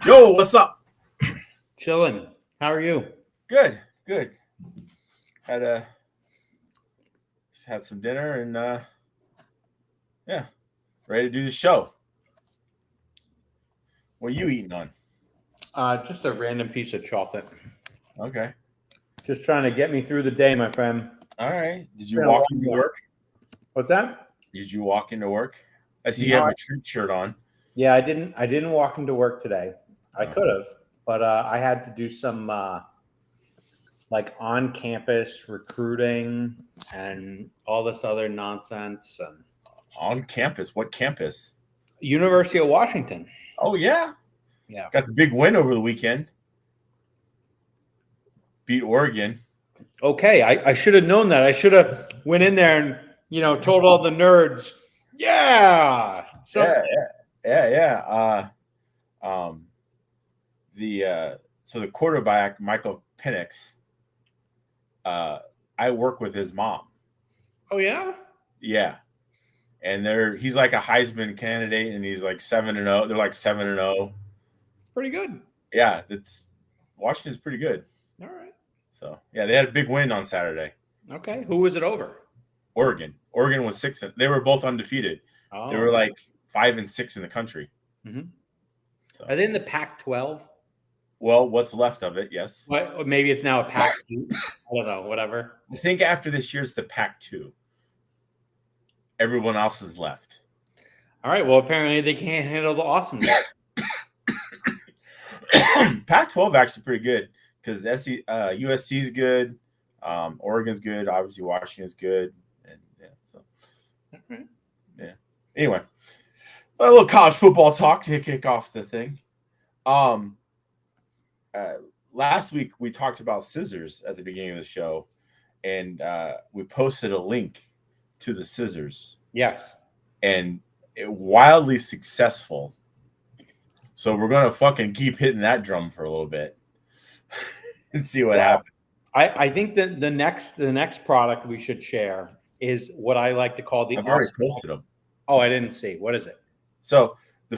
Yo, what's up? Chilling. How are you? Good, good. Had a just had some dinner and yeah, ready to do the show. What are you eating on? Just a random piece of chocolate. Okay. Just trying to get me through the day, my friend. All right. Did you Been a walk long into day. work? What's that? Did you walk into work? I see you No, have a treat shirt on. yeah, I didn't. I didn't walk into work today. I Oh. could have, but I had to do some like on-campus recruiting and all this other nonsense. And On campus. What campus? University of Washington. Oh yeah. Yeah. Got the big win over the weekend. Beat Oregon. Okay, I should have known that. I should have went in there and told all the nerds, yeah. So Yeah. So the quarterback, Michael Penix, I work with his mom. oh yeah. Yeah. And he's like a Heisman candidate, and he's like 7-0. They're like 7-0. Pretty good. Yeah, Washington's pretty good. All right. So yeah, they had a big win on Saturday. Okay. Who was it over? Oregon. Oregon was 6. They were both undefeated. Oh. They were like 5-6 in the country. Mm-hmm. So Are they in the Pac-12? well, what's left of it? Yes. What? Maybe it's now a Pac-2. I don't know. Whatever. I think after this year's the Pac-2. Everyone else is left. All right. Well, apparently they can't handle the awesomeness. Pac-12 actually pretty good because USC is good, Oregon's good, obviously Washington's good, and yeah. So Right. yeah. Anyway, a little college football talk to kick off the thing. Last week we talked about scissors at the beginning of the show, and we posted a link to the scissors. Yes. And wildly successful. So we're gonna fucking keep hitting that drum for a little bit and see what happens. I think that the next product we should share is what I like to call the. I've already posted them. Oh, I didn't see. What is it? So I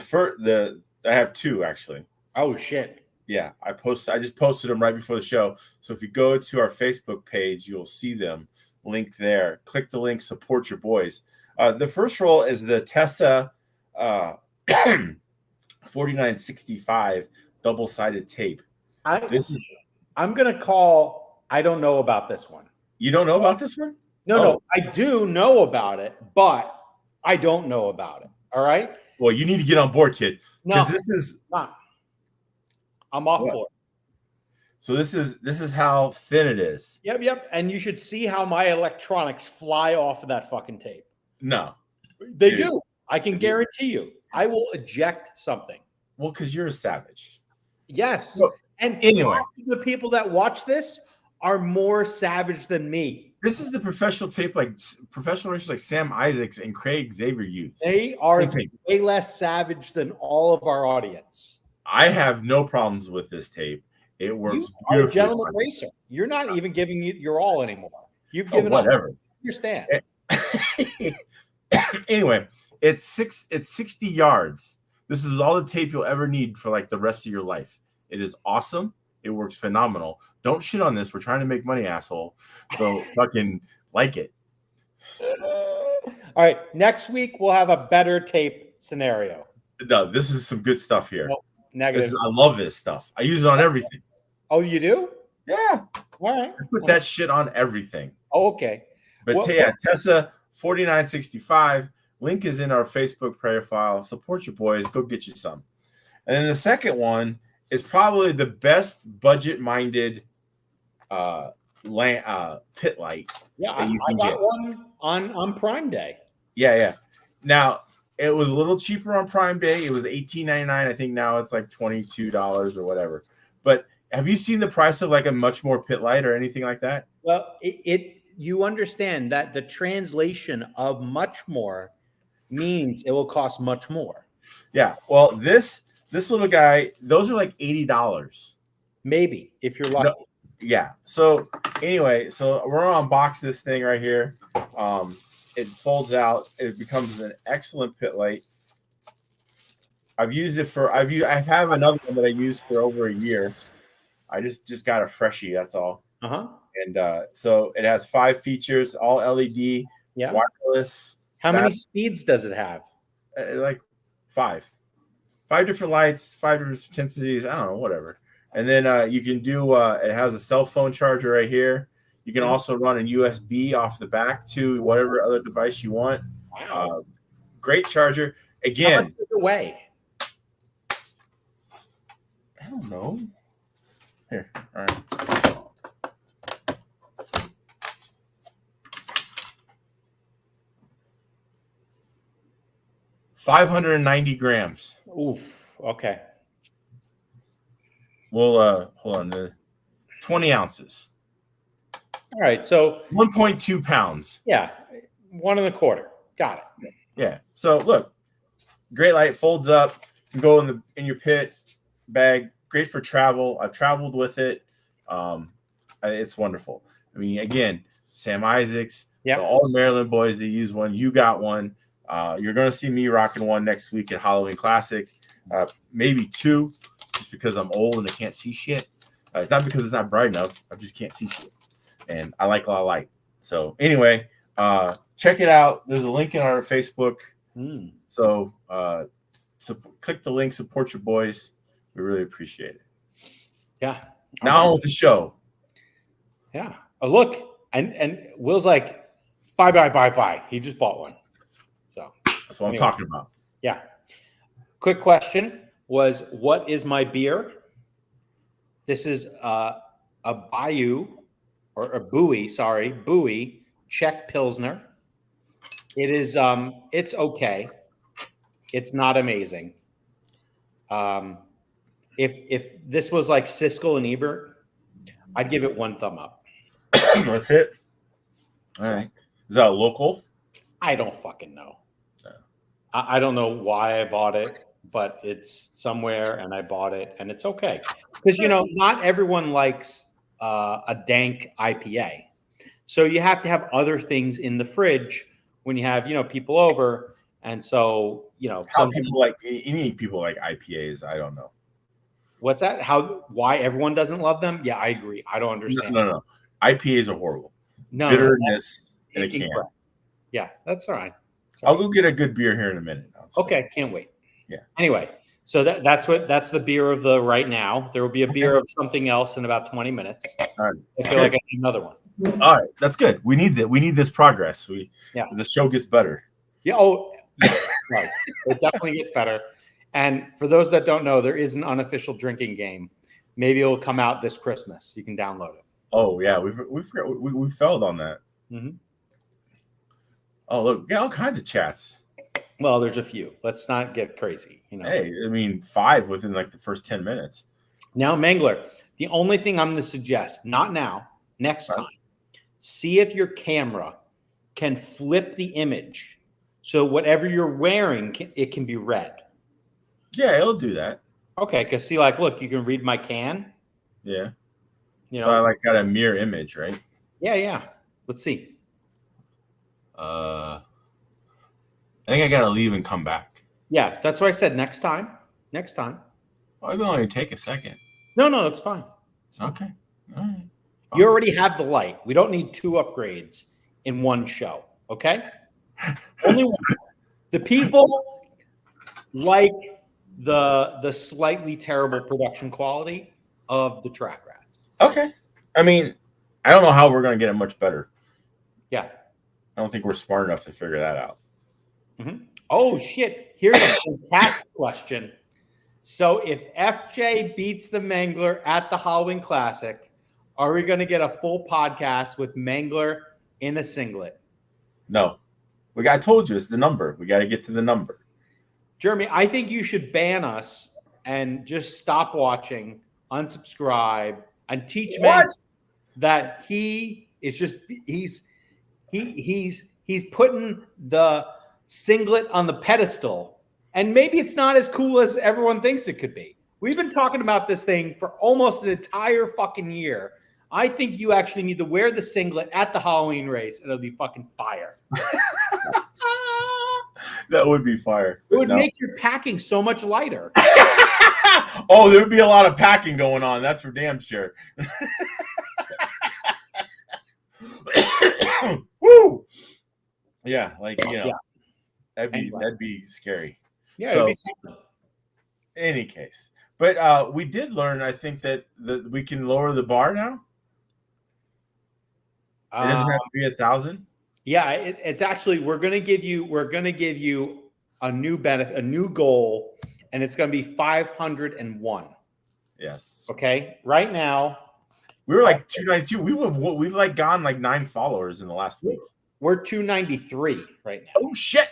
have two actually. Oh shit. Yeah, I just posted them right before the show. So if you go to our Facebook page, you'll see them. Link there. Click the link. Support your boys. The first roll is the Tessa 4965 double-sided tape. I'm gonna call. I don't know about this one. You don't know about this one? No, I do know about it, but I don't know about it. All right. Well, you need to get on board, kid. No, this is not. I'm off board. So this is how thin it is. Yep. And you should see how my electronics fly off of that fucking tape. No. They do. I can guarantee you. I will eject something. Well, because you're a savage. Yes. Well, and anyway, the people that watch this are more savage than me. This is the professional tape, like professional racers like Sam Isaacs and Craig Xavier use. They are way less savage than all of our audience. I have no problems with this tape. It works. You are a gentleman racer. You're not even giving it your all anymore. You've given up. Your stand. Anyway, it's 60 yards. This is all the tape you'll ever need for like the rest of your life. It is awesome. It works phenomenal. Don't shit on this. We're trying to make money, asshole. So fucking like it. All right. Next week we'll have a better tape scenario. No, this is some good stuff here. Well, negative. I love this stuff. I use it on everything. Oh, you do? Yeah. All right. I put that shit on everything. Oh, okay. But Tessa 4965. Link is in our Facebook prayer file. Support your boys. Go get you some. And then the second one is probably the best budget-minded pit light. Yeah, I got one on Prime Day. Yeah. Now, it was a little cheaper on Prime Day. It was $18.99. I think now it's like $22 or whatever. But have you seen the price of like a much more pit light or anything like that? Well, you understand that the translation of much more means it will cost much more. Yeah. Well, this little guy, those are like $80. Maybe if you're lucky. No, yeah. So anyway, we're gonna unbox this thing right here. It folds out. It becomes an excellent pit light. I've used it for. I have another one that I used for over a year. I just got a freshie. That's all. Uh-huh. And so it has 5 features, all LED, Yeah. wireless. How many speeds does it have? Like 5 different lights, 5 different intensities. I don't know, whatever. And then you can do. It has a cell phone charger right here. You can also run a USB off the back to whatever other device you want. Wow. Great charger. How Again, much does it weigh? I don't know. Here, all right. $590 grams. Oof. Okay. We'll hold on. 20 ounces. All right. So 1.2 pounds. yeah, 1.25. Got it. Yeah. So look, great light, folds up, can go in your pit bag. Great for travel. I've traveled with it. It's wonderful. I mean, again, Sam Isaacs, all the Maryland boys, they use one. You got one. You're going to see me rocking one next week at Halloween Classic. Maybe 2, just because I'm old and I can't see shit. It's not because it's not bright enough. I just can't see shit. And I like a lot of light. So anyway, check it out. There's a link in our Facebook. So click the link, support your boys. We really appreciate it. Yeah. Now on with the show. Yeah. Oh, look. And Will's like, bye. He just bought one. So that's what I'm talking about. Yeah. Quick question was, what is my beer? This is a Buc-ee or a Buc-ee Czech Pilsner. It is it's okay. It's not amazing. If this was like Siskel and Ebert, I'd give it 1 thumb up. That's it. All right. Is that a local? I don't fucking know. No. I don't know why I bought it, but it's somewhere and I bought it and it's okay. Because, not everyone likes a dank IPA. So you have to have other things in the fridge when you have, people over. And so, how people like IPAs, I don't know. What's that? Why everyone doesn't love them? Yeah, I agree. I don't understand. No. IPAs are horrible. No, bitterness in a can. Yeah, that's all right. I'll go get a good beer here in a minute. Okay, can't wait. Yeah. Anyway, so that's the beer of the right now. There will be a beer of something else in about 20 minutes. All right. I feel like I need another one. All right, that's good. We need that. We need this progress. The show gets better. Yeah. Oh, yes, it definitely gets better. And for those that don't know, there is an unofficial drinking game. Maybe it'll come out this Christmas. You can download it. Oh yeah, we failed on that. Mm-hmm. Oh look, we got all kinds of chats. Well, there's a few. Let's not get crazy. Hey, I mean 5 within like the first 10 minutes. Now, Mangler, the only thing I'm going to suggest, not now, next time, see if your camera can flip the image so whatever you're wearing, it can be read. Yeah, it'll do that. Okay, because see, like, look, you can read my can. Yeah. So I got a mirror image, right? Yeah. Let's see. I think I gotta leave and come back. Yeah, that's what I said. Next time. Well, it'll only take a second. No, it's fine. Okay. All right. Fine. You already have the light. We don't need 2 upgrades in one show. Okay. Only one. The people like the slightly terrible production quality of the track rats. Okay. I mean, I don't know how we're going to get it much better. Yeah. I don't think we're smart enough to figure that out. Mm-hmm. Oh, shit. Here's a fantastic question. So if FJ beats the Mangler at the Halloween Classic, are we going to get a full podcast with Mangler in a singlet? No. I told you, it's the number. We got to get to the number. Jeremy, I think you should ban us and just stop watching, unsubscribe, and teach Mangler that he is just he's putting the singlet on the pedestal, and maybe it's not as cool as everyone thinks it could be. We've been talking about this thing for almost an entire fucking year. I think you actually need to wear the singlet at the Halloween race, and it'll be fucking fire. That would be fire. It would make your packing so much lighter. Oh, there'd be a lot of packing going on. That's for damn sure. Woo! Yeah, like that'd be scary. Yeah, so, it'd be something. Any case, but we did learn, I think, that we can lower the bar now. It doesn't have to be 1,000. Yeah, it's actually we're gonna give you a new benefit, a new goal, and it's gonna be 501. Yes. Okay. Right now, we were like 292. We've like gone like 9 followers in the last week. We're 293 right now. Oh shit.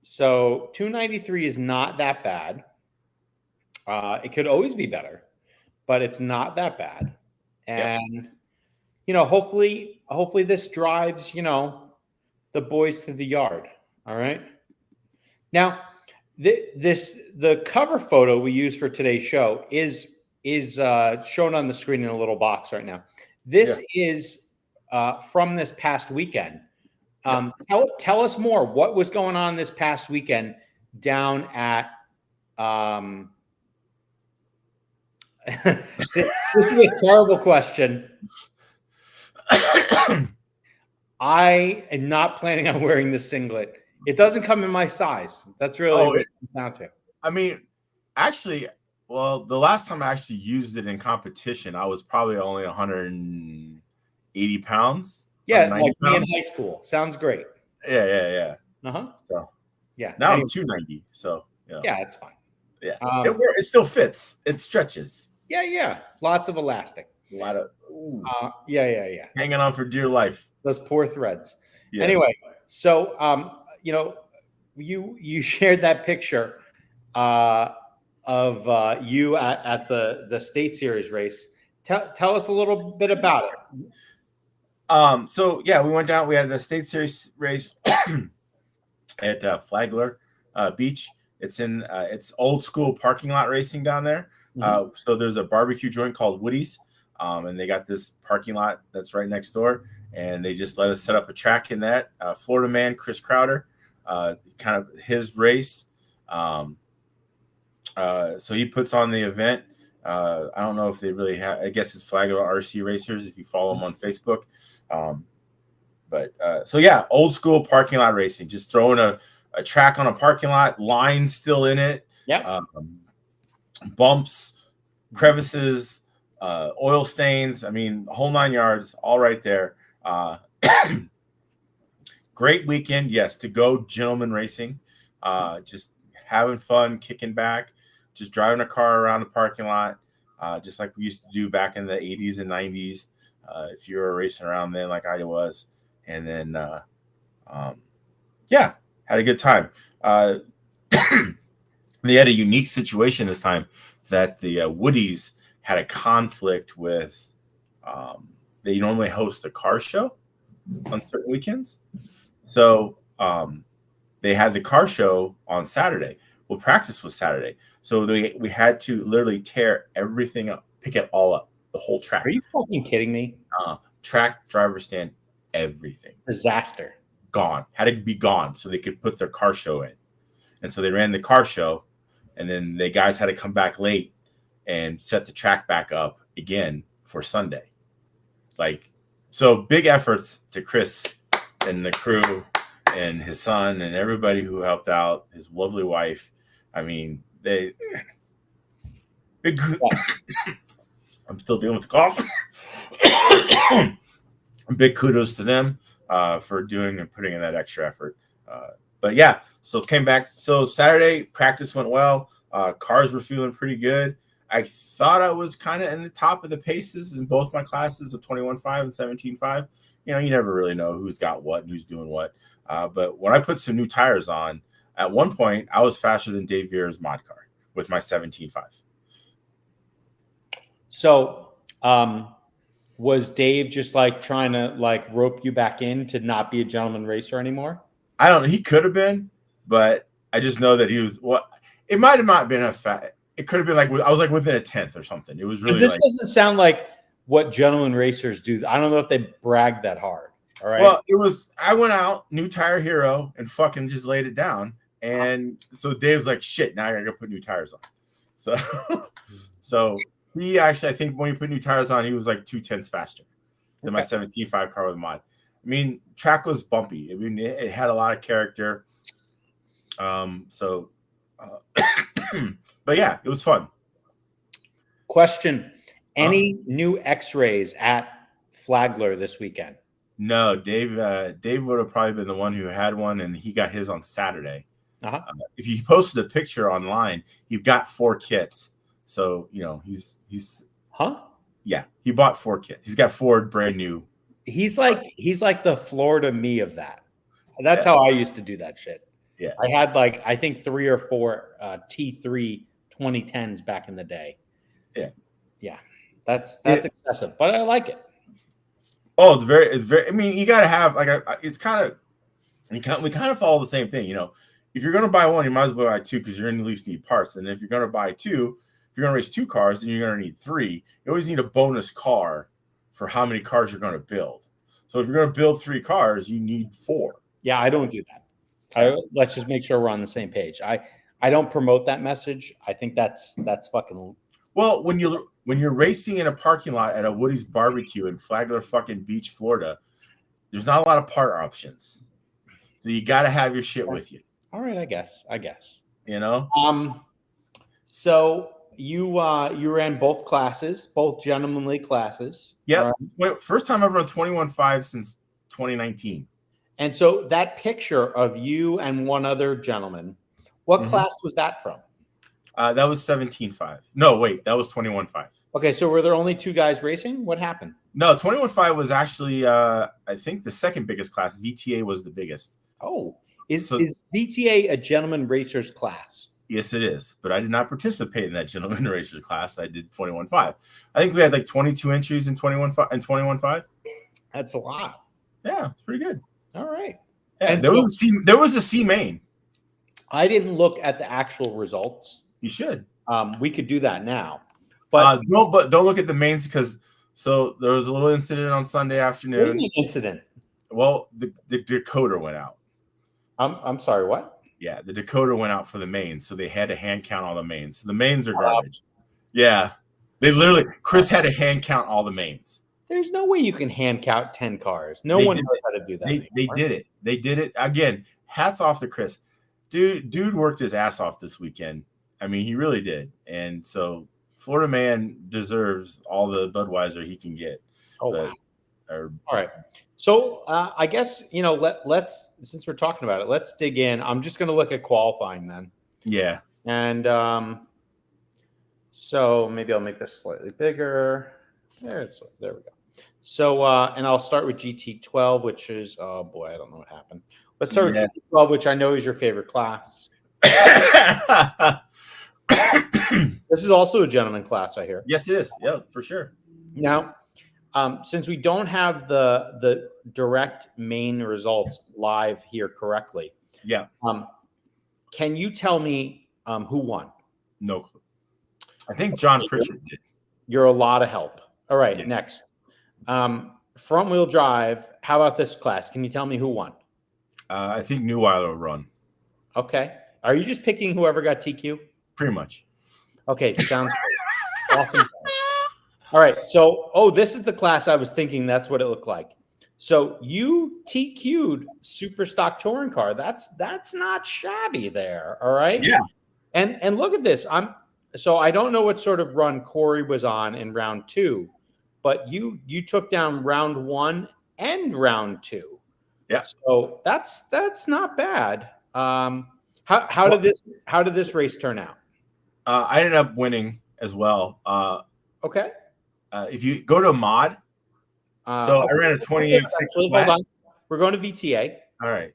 So 293 is not that bad. It could always be better, but it's not that bad. And hopefully this drives, the boys to the yard. All right. Now, the cover photo we use for today's show is shown on the screen in a little box right now. This is from this past weekend. Tell us more. What was going on this past weekend down at this is a terrible question. I am not planning on wearing this singlet. It doesn't come in my size. That's really what it comes down to. I mean, actually, well, the last time I actually used it in competition, I was probably only 180 pounds. Yeah, like me in high school. Sounds great. Yeah. So now I'm 290. So yeah, it's fine. Yeah, it still fits. It stretches. Yeah. Lots of elastic. A lot of yeah. Hanging on for dear life. Those poor threads. Yes. Anyway, so you shared that picture of you at the state series race. Tell us a little bit about it. So yeah, we went down. We had the state series race at Flagler Beach. It's in it's old school parking lot racing down there. Mm-hmm. So there's a barbecue joint called Woody's, and they got this parking lot that's right next door, and they just let us set up a track in that. Florida man Chris Crowder, kind of his race. So he puts on the event. I don't know if they really have. I guess it's Flagler RC Racers if you follow them on Facebook. So yeah, old school parking lot racing. Just throwing a track on a parking lot, lines still in it. Yeah. Bumps, crevices, oil stains. I mean, whole 9 yards, all right there. Great weekend, yes, to go gentleman racing. Just having fun, kicking back, just driving a car around the parking lot, just like we used to do back in the 80s and 90s. If you were racing around then, like I was, and then had a good time. They had a unique situation this time that the Woodies had a conflict with. They normally host a car show on certain weekends, so they had the car show on Saturday. Well, practice was Saturday, so we had to literally tear everything up, pick it all up, the whole track. Are you fucking kidding me? Track, driver stand, everything. Disaster. Gone. Had to be gone so they could put their car show in. And so they ran the car show, and then the guys had to come back late and set the track back up again for Sunday. So big efforts to Chris and the crew and his son and everybody who helped out, his lovely wife. I mean, I'm still dealing with the cough. Big kudos to them for doing and putting in that extra effort. But yeah, so came back. So Saturday practice went well. Cars were feeling pretty good. I thought I was kind of in the top of the paces in both my classes of 21.5 and 17.5. You never really know who's got what and who's doing what. But when I put some new tires on, at one point I was faster than Dave Vera's mod car with my 17.5. So, was Dave just trying to rope you back in to not be a gentleman racer anymore? I don't know. He could have been, but I just know that he was. It might have not been as fast. It could have been I was within a 10th or something. It was really. This doesn't sound like what gentleman racers do. I don't know if they brag that hard. All right. Well, I went out, new tire hero, and fucking just laid it down. And so Dave's like, shit, now I gotta go put new tires on. So, so he actually, I think when he put new tires on, he was like 2/10 faster than my 17.5 car with mod. I mean, track was bumpy. I mean, it had a lot of character. But yeah, it was fun. Question: any new X-rays at Flagler this weekend? No, Dave would have probably been the one who had one, and he got his on Saturday. If you posted a picture online, you've got 4 kits. So, he's yeah, he bought 4 kits. He's got 4 brand new. He's like the Florida me of that. That's how I used to do that shit. Yeah. I had I think 3 or 4 T3 2010s back in the day. Yeah. Yeah. That's excessive, but I like it. Oh, it's very I mean, you got to have it's kind of we kind of follow the same thing, If you're going to buy one, you might as well buy 2 because you're going to at least need parts. And if you're going to buy 2, if you're going to race 2 cars, then you're going to need 3. You always need a bonus car for how many cars you're going to build. So if you're going to build 3 cars, you need 4. Yeah, I don't do that. Let's just make sure we're on the same page. I don't promote that message. I think that's fucking. Well, when you're racing in a parking lot at a Woody's barbecue in Flagler fucking Beach, Florida, there's not a lot of part options. So you got to have your shit with you. All right, I guess. So you ran both classes, both gentlemanly classes. Yeah. First time I've run 21.5 since 2019. And so that picture of you and one other gentleman, what class was that from? That was 17.5. No, wait, that was 21.5. Okay, so were there only 2 guys racing? What happened? No, 21.5 was actually, I think, the second biggest class. VTA was the biggest. Oh, is VTA a gentleman racers class? Yes, it is. But I did not participate in that gentleman racers class. I did 21.5. I think we had 22 entries in 21.5. That's a lot. Yeah, it's pretty good. All right. Yeah, and there was a C main. I didn't look at the actual results. You should. We could do that now. But don't look at the mains because there was a little incident on Sunday afternoon. What do you mean incident? Well, the decoder went out. I'm sorry, what? Yeah, the decoder went out for the mains, so they had to hand count all the mains. So the mains are garbage. Yeah. Chris had to hand count all the mains. There's no way you can hand count 10 cars. No one knows how to do that. They did it. They did it. Again, hats off to Chris. Dude worked his ass off this weekend. I mean, he really did. And so Florida man deserves all the Budweiser he can get. Oh, wow. All right. So I guess, let's, since we're talking about it, let's dig in. I'm just going to look at qualifying then. Yeah. And so maybe I'll make this slightly bigger. There we go. So, and I'll start with GT12, which is, oh boy, I don't know what happened. Let's start with GT12, which I know is your favorite class. This is also a gentleman class, I hear. Yes, it is. Yeah, for sure. Now, since we don't have the direct main results live here correctly, can you tell me who won? No clue. I think John Pritchard did. You're a lot of help. All right, next. Front wheel drive. How about this class? Can you tell me who won? I think Neuweiler run. Okay. Are you just picking whoever got TQ? Pretty much. Okay, sounds great. Awesome. All right, so, this is the class I was thinking that's what it looked like. So you TQ'd super stock touring car. That's not shabby there, all right? Yeah. And look at this. So I don't know what sort of run Corey was on in round 2, but you took down round 1 and round 2. Yeah. So that's not bad. How did this race turn out? I ended up winning as well. Okay. If you go to mod, I ran a 28. Hold on. We're going to VTA. All right.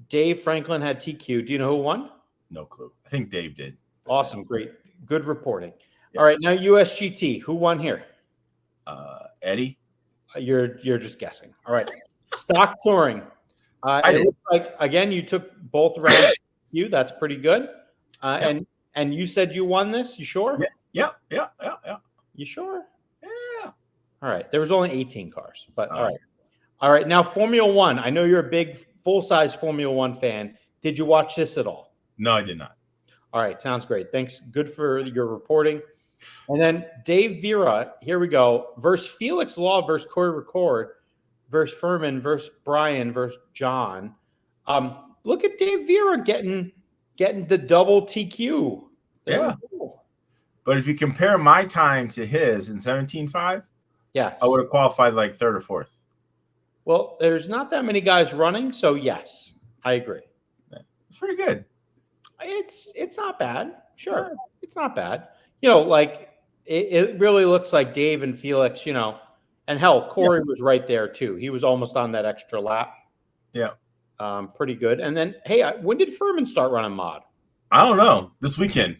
Dave Franklin had TQ. Do you know who won? No clue. I think Dave did. Awesome. Great. Good reporting. Yeah. All right. Now USGT. Who won here? Eddie. You're just guessing. All right. Stock touring. It looks like, again, you took both rounds. That's pretty good. And you said you won this. You sure? Yeah. You sure? Yeah. All right. There was only 18 cars, but all right. All right, now Formula One. I know you're a big full-size Formula One fan. Did you watch this at all? No, I did not. All right, sounds great. Thanks. Good for your reporting. And then Dave Vera, here we go. Versus Felix Law versus Corey Record versus Furman versus Brian versus John. Look at Dave Vera getting the double TQ. Yeah. But if you compare my time to his in 17.5, yeah, I would have qualified like third or fourth. Well, there's not that many guys running, so yes, I agree. It's pretty good. It's not bad. Sure, it's not bad. Like it really looks like Dave and Felix, and hell, Corey was right there too. He was almost on that extra lap. Yeah. Pretty good. And then, hey, when did Furman start running mod? I don't know. This weekend.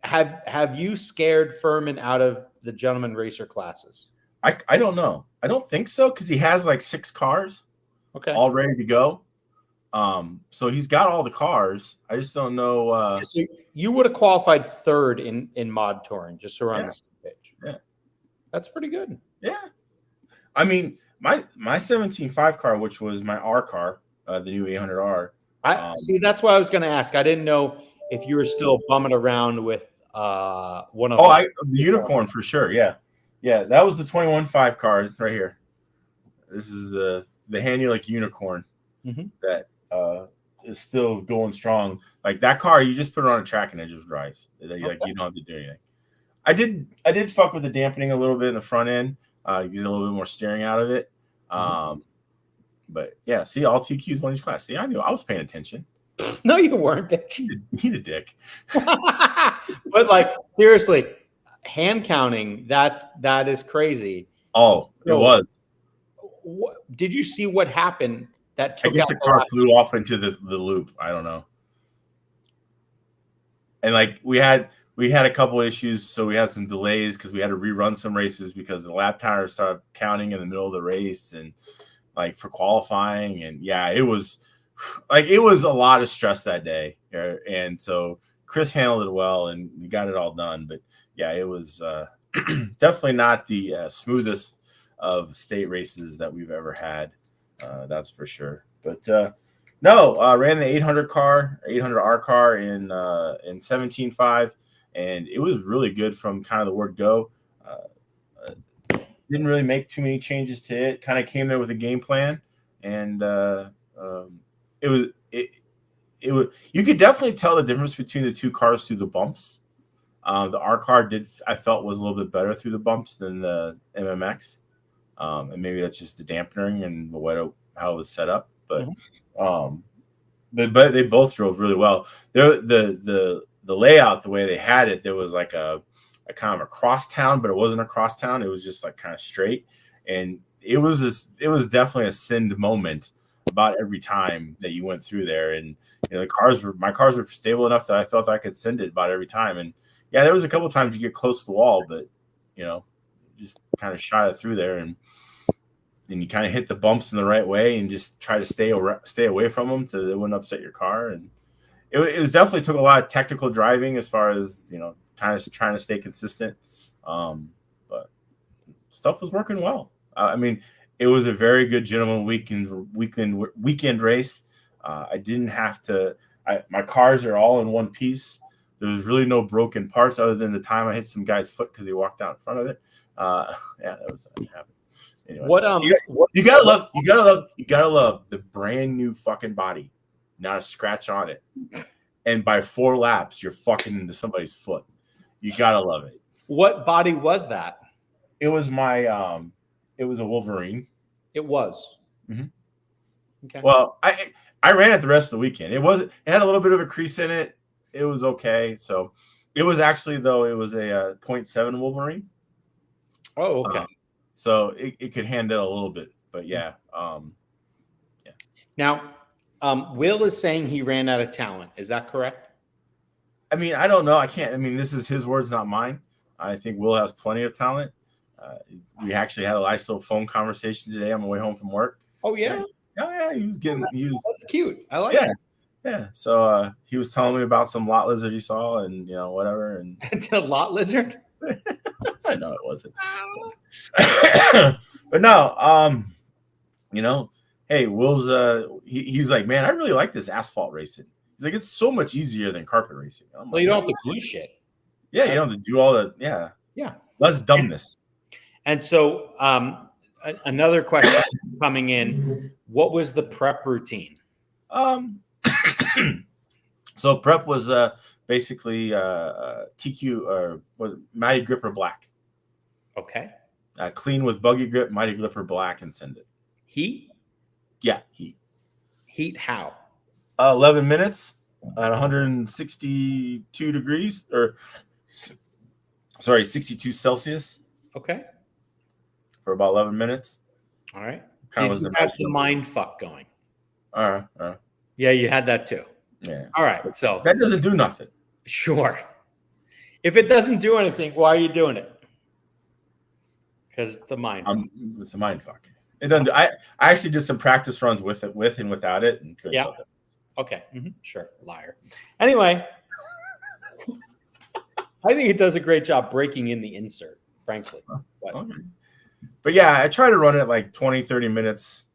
Have you scared Furman out of the gentleman racer classes? I don't know. I don't think so because he has like 6 cars, all ready to go. So he's got all the cars. I just don't know. So you would have qualified third in mod touring, just so we're on the same page. Yeah, that's pretty good. Yeah, I mean my 17.5 car, which was my R car, the new 800R. I see. That's why I was going to ask. I didn't know if you were still bumming around with one of. The unicorn for sure. Yeah, that was the 21.5 car right here. This is the handy like unicorn that is still going strong. Like that car, you just put it on a track and it just drives. Like you don't have to do anything. I did fuck with the dampening a little bit in the front end. You get a little bit more steering out of it. But yeah, see, all TQs on each class. See, I knew I was paying attention. No, you weren't, bitch. He a dick. But like seriously, hand counting, that is crazy. Oh, it was. Did you see what happened? That took I guess the car flew off into the loop. I don't know. And like we had a couple issues, so we had some delays because we had to rerun some races because the lap tires started counting in the middle of the race and like for qualifying. And yeah, it was a lot of stress that day. And so Chris handled it well and we got it all done. But yeah, it was definitely not the smoothest of state races that we've ever had. That's for sure. But ran the 800R car in 17.5, and it was really good from kind of the word go. Didn't really make too many changes to it. Kind of came there with a game plan, and it was. You could definitely tell the difference between the two cars through the bumps. The R car I felt was a little bit better through the bumps than the MMX. And maybe that's just the dampening and how it was set up. But but they both drove really well. The layout, the way they had it, there was like a kind of a crosstown, but it wasn't a crosstown. It was just like kind of straight, and it was definitely a send moment about every time that you went through there. And my cars were stable enough that I felt I could send it about every time. And yeah, there was a couple of times you get close to the wall, but just kind of shot it through there, and you kind of hit the bumps in the right way and just try to stay away from them so they wouldn't upset your car. And it was definitely took a lot of technical driving as far as kind of trying to stay consistent. But stuff was working well. I mean, it was a very good gentleman weekend race. I didn't have to. My cars are all in one piece. There was really no broken parts other than the time I hit some guy's foot because he walked out in front of it. That was happened. Anyway, you gotta love the brand new fucking body, not a scratch on it. And by 4 laps, you're fucking into somebody's foot. You gotta love it. What body was that? It was it was a Wolverine. It was. Mm-hmm. Okay. Well, I ran it the rest of the weekend. It had a little bit of a crease in it. It was okay. So it was actually it was a 0.7 Wolverine. Oh, okay. So it could handle a little bit, but yeah. Yeah. Now, Will is saying he ran out of talent. Is that correct? I mean, I don't know. I can't. I mean, this is his words, not mine. I think Will has plenty of talent. We actually had a nice little phone conversation today on my way home from work. Oh yeah. Yeah. He was getting. That's cute. I like it. Yeah. So he was telling me about some lot lizard he saw, and whatever. And a lot lizard. I know it wasn't. But no. you know, hey, Will's he's like, man, I really like this asphalt racing. He's like, it's so much easier than carpet racing. I'm Well, like, you don't have to glue shit. yeah, you don't have to do all that. Yeah. Less dumbness. And so another question coming in, what was the prep routine? So prep was basically TQ or was Mighty Gripper Black. Okay. Clean with buggy grip, Mighty Gripper Black, and send it. Heat? Yeah, heat. Heat how? 11 minutes at 162 degrees, or sorry, 62 Celsius. Okay. For about 11 minutes. All right. Kind Did you have the mind fuck going? Yeah, you had that too. Yeah. All right. So that doesn't do nothing. Sure. If it doesn't do anything, why are you doing it? Because the mind. It's a mind fuck. It doesn't. I actually did some practice runs with and without it, and couldn't tell that. Okay. Sure. Liar. Anyway, I think it does a great job breaking in the insert, frankly. But yeah, I try to run it like 20, 30 minutes.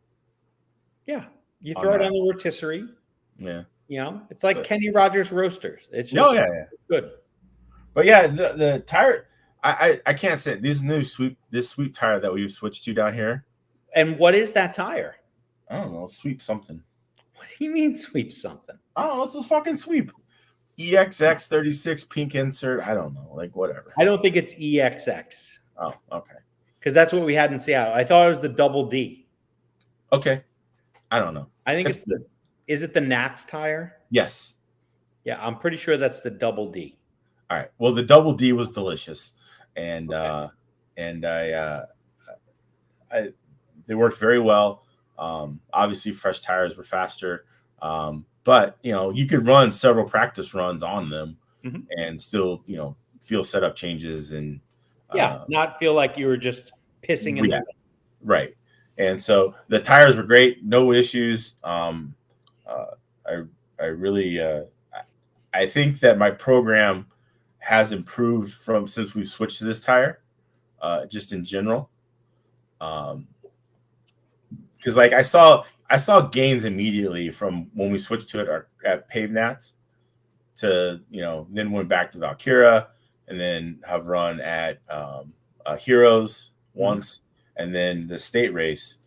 Yeah. You throw it on the rotisserie. Yeah. You know, it's like Kenny Rogers roasters. It's just good. But yeah, the tire, I can't say this sweep tire that we've switched to down here. And what is that tire? I don't know. Sweep something. What do you mean sweep something? I don't know. It's a fucking sweep. EXX 36 pink insert. I don't know. Like whatever. I don't think it's EXX. Oh, okay. Because that's what we had in Seattle. I thought it was the double D. Okay. I don't know. I think is it the Nats tire? Yes. Yeah, I'm pretty sure that's the double D. All right. Well, the double D was delicious. And they worked very well. Obviously fresh tires were faster. But you could run several practice runs on them and still, feel setup changes and not feel like you were just pissing in the right. And so the tires were great, no issues. I really I think that my program has improved since we've switched to this tire, just in general. Because like I saw gains immediately from when we switched to it at Pave Nats to then went back to Valkyra and then have run at Heroes once and then the state race.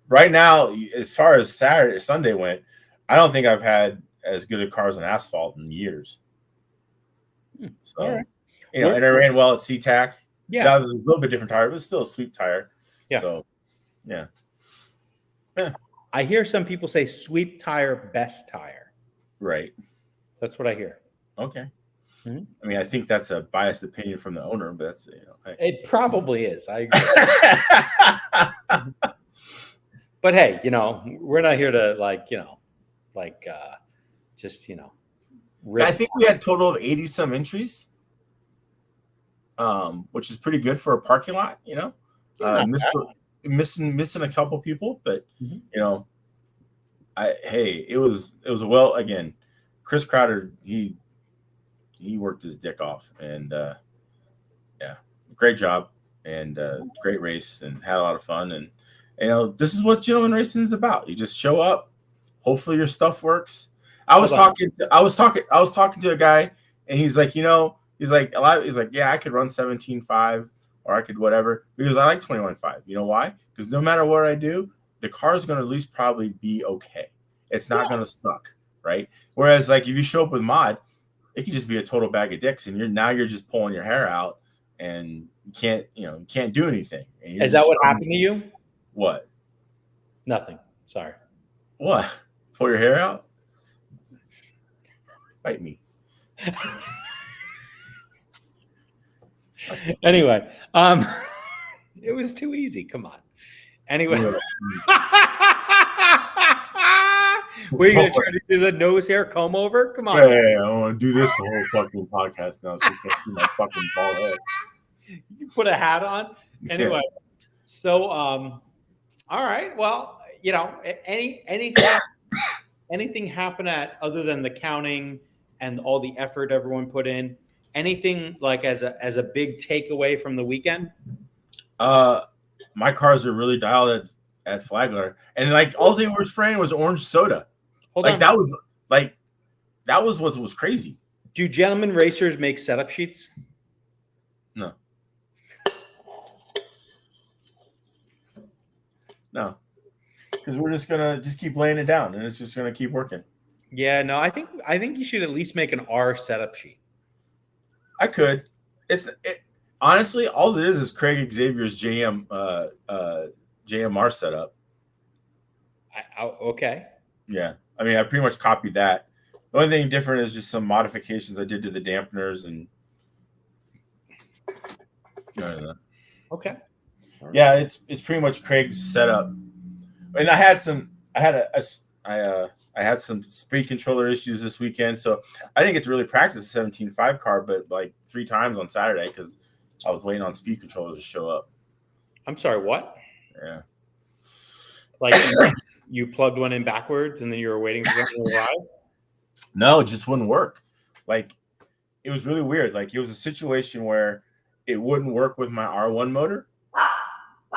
Right now, as far as Sunday went, I don't think I've had as good of cars on asphalt in years. So, all right. And I ran well at SeaTac. Yeah, that was a little bit different tire, but still a sweep tire. Yeah. So, yeah. I hear some people say sweep tire, best tire. Right. That's what I hear. Okay. I mean, I think that's a biased opinion from the owner, but that's it probably is. I agree. But hey, we're not here to rip. I think we had a total of 80 some entries, which is pretty good for a parking lot. Missing a couple people, but it was again, Chris Crowder, he worked his dick off and great job and great race and had a lot of fun. And this is what gentleman racing is about. You just show up, hopefully your stuff works. I was talking to a guy and he's like, yeah, I could run 17.5 or I could whatever, because I like 21.5. You know why? Because no matter what I do, the car is going to at least probably be okay. It's not going to suck, right? Whereas like if you show up with mod, it could just be a total bag of dicks, and you're just pulling your hair out, and you can't do anything. Is that what happened to you? What? Nothing. Sorry. What? Pull your hair out? Bite me. Anyway, it was too easy. Come on. Anyway, were you gonna try to do the nose hair comb over? Come on. Hey, I want to do this the whole fucking podcast now, so you can't see my fucking bald head. You put a hat on. Anyway, so all right. Well, anything happen other than the counting and all the effort everyone put in? Anything like as a big takeaway from the weekend? My cars are really dialed at Flagler, and like all they were spraying was orange soda. Hold Like on. that was what was crazy. Do gentlemen racers make setup sheets? No. No. Because we're just gonna keep laying it down, and it's just gonna keep working. Yeah, no, I think you should at least make an R setup sheet. I could. Honestly, all it is Craig Xavier's JMR setup. Okay. Yeah, I mean, I pretty much copied that. The only thing different is just some modifications I did to the dampeners and. Okay. Yeah, it's pretty much Craig's setup, and I had some speed controller issues this weekend, so I didn't get to really practice the 17.5 car, but like 3 times on Saturday because I was waiting on speed controllers to show up. I'm sorry, what? Yeah. Like you plugged one in backwards and then you were waiting for something to arrive? No, it just wouldn't work. Like it was really weird. Like it was a situation where it wouldn't work with my R1 motor,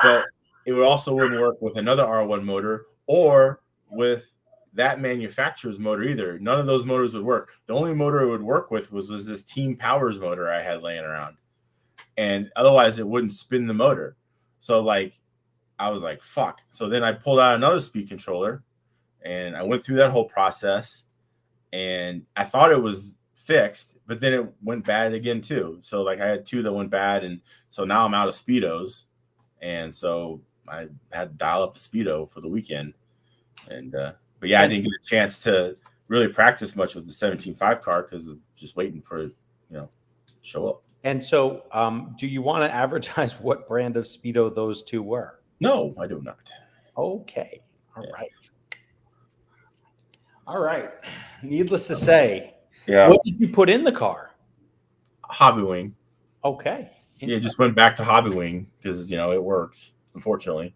but it also wouldn't work with another R1 motor or with that manufacturer's motor either. None of those motors would work. The only motor it would work with was this Team Powers motor I had laying around. And otherwise it wouldn't spin the motor. So like I was like, fuck. So then I pulled out another speed controller and I went through that whole process and I thought it was fixed, but then it went bad again too. So like I had 2 that went bad, and so now I'm out of speedos, and so I had to dial up a speedo for the weekend. And but yeah, I didn't get a chance to really practice much with the 17.5 car because just waiting for it, show up. And so, do you want to advertise what brand of speedo those 2 were? No, I do not. Okay. All right. All right. Needless to say, what did you put in the car? Hobby Wing. Okay. Yeah, just went back to Hobby Wing because it works. Unfortunately,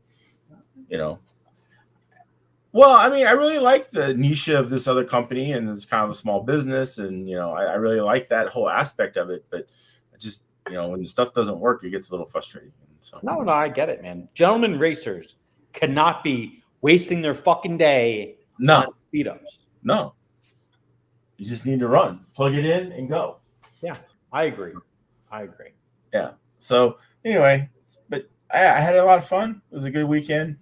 Well, I mean, I really like the niche of this other company, and it's kind of a small business, and I really like that whole aspect of it. But I just when the stuff doesn't work, it gets a little frustrating. So. No, I get it, man. Gentlemen racers cannot be wasting their fucking day on speedos. No. You just need to run, plug it in, and go. Yeah, I agree. Yeah. So anyway, but I had a lot of fun. It was a good weekend.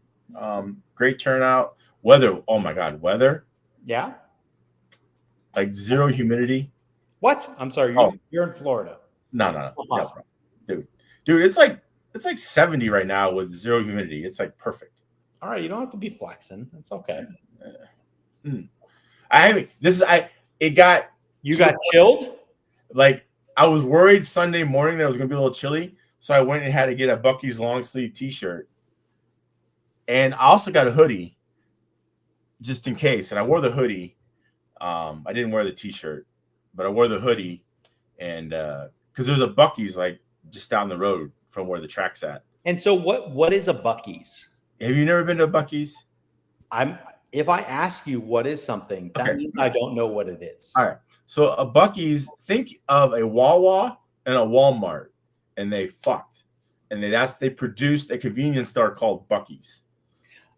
Great turnout. Weather. Oh my God, weather. Yeah. Like 0 humidity. What? I'm sorry. You're in Florida. No. Dude, it's like 70 right now with 0 humidity. It's like perfect. All right, you don't have to be flexing. It's okay. It got chilled? Like I was worried Sunday morning that it was gonna be a little chilly, so I went and had to get a Buc-ee's long sleeve t-shirt. And I also got a hoodie just in case. And I wore the hoodie. I didn't wear the t-shirt, but I wore the hoodie, and because there's a Buc-ee's like just down the road from where the track's at. And so what is a Buc-ee's? Have you never been to a Buc-ee's? If I ask you what is something, that means I don't know what it is. All right. So a Buc-ee's, think of a Wawa and a Walmart, and they fucked. And they produced a convenience store called Buc-ee's.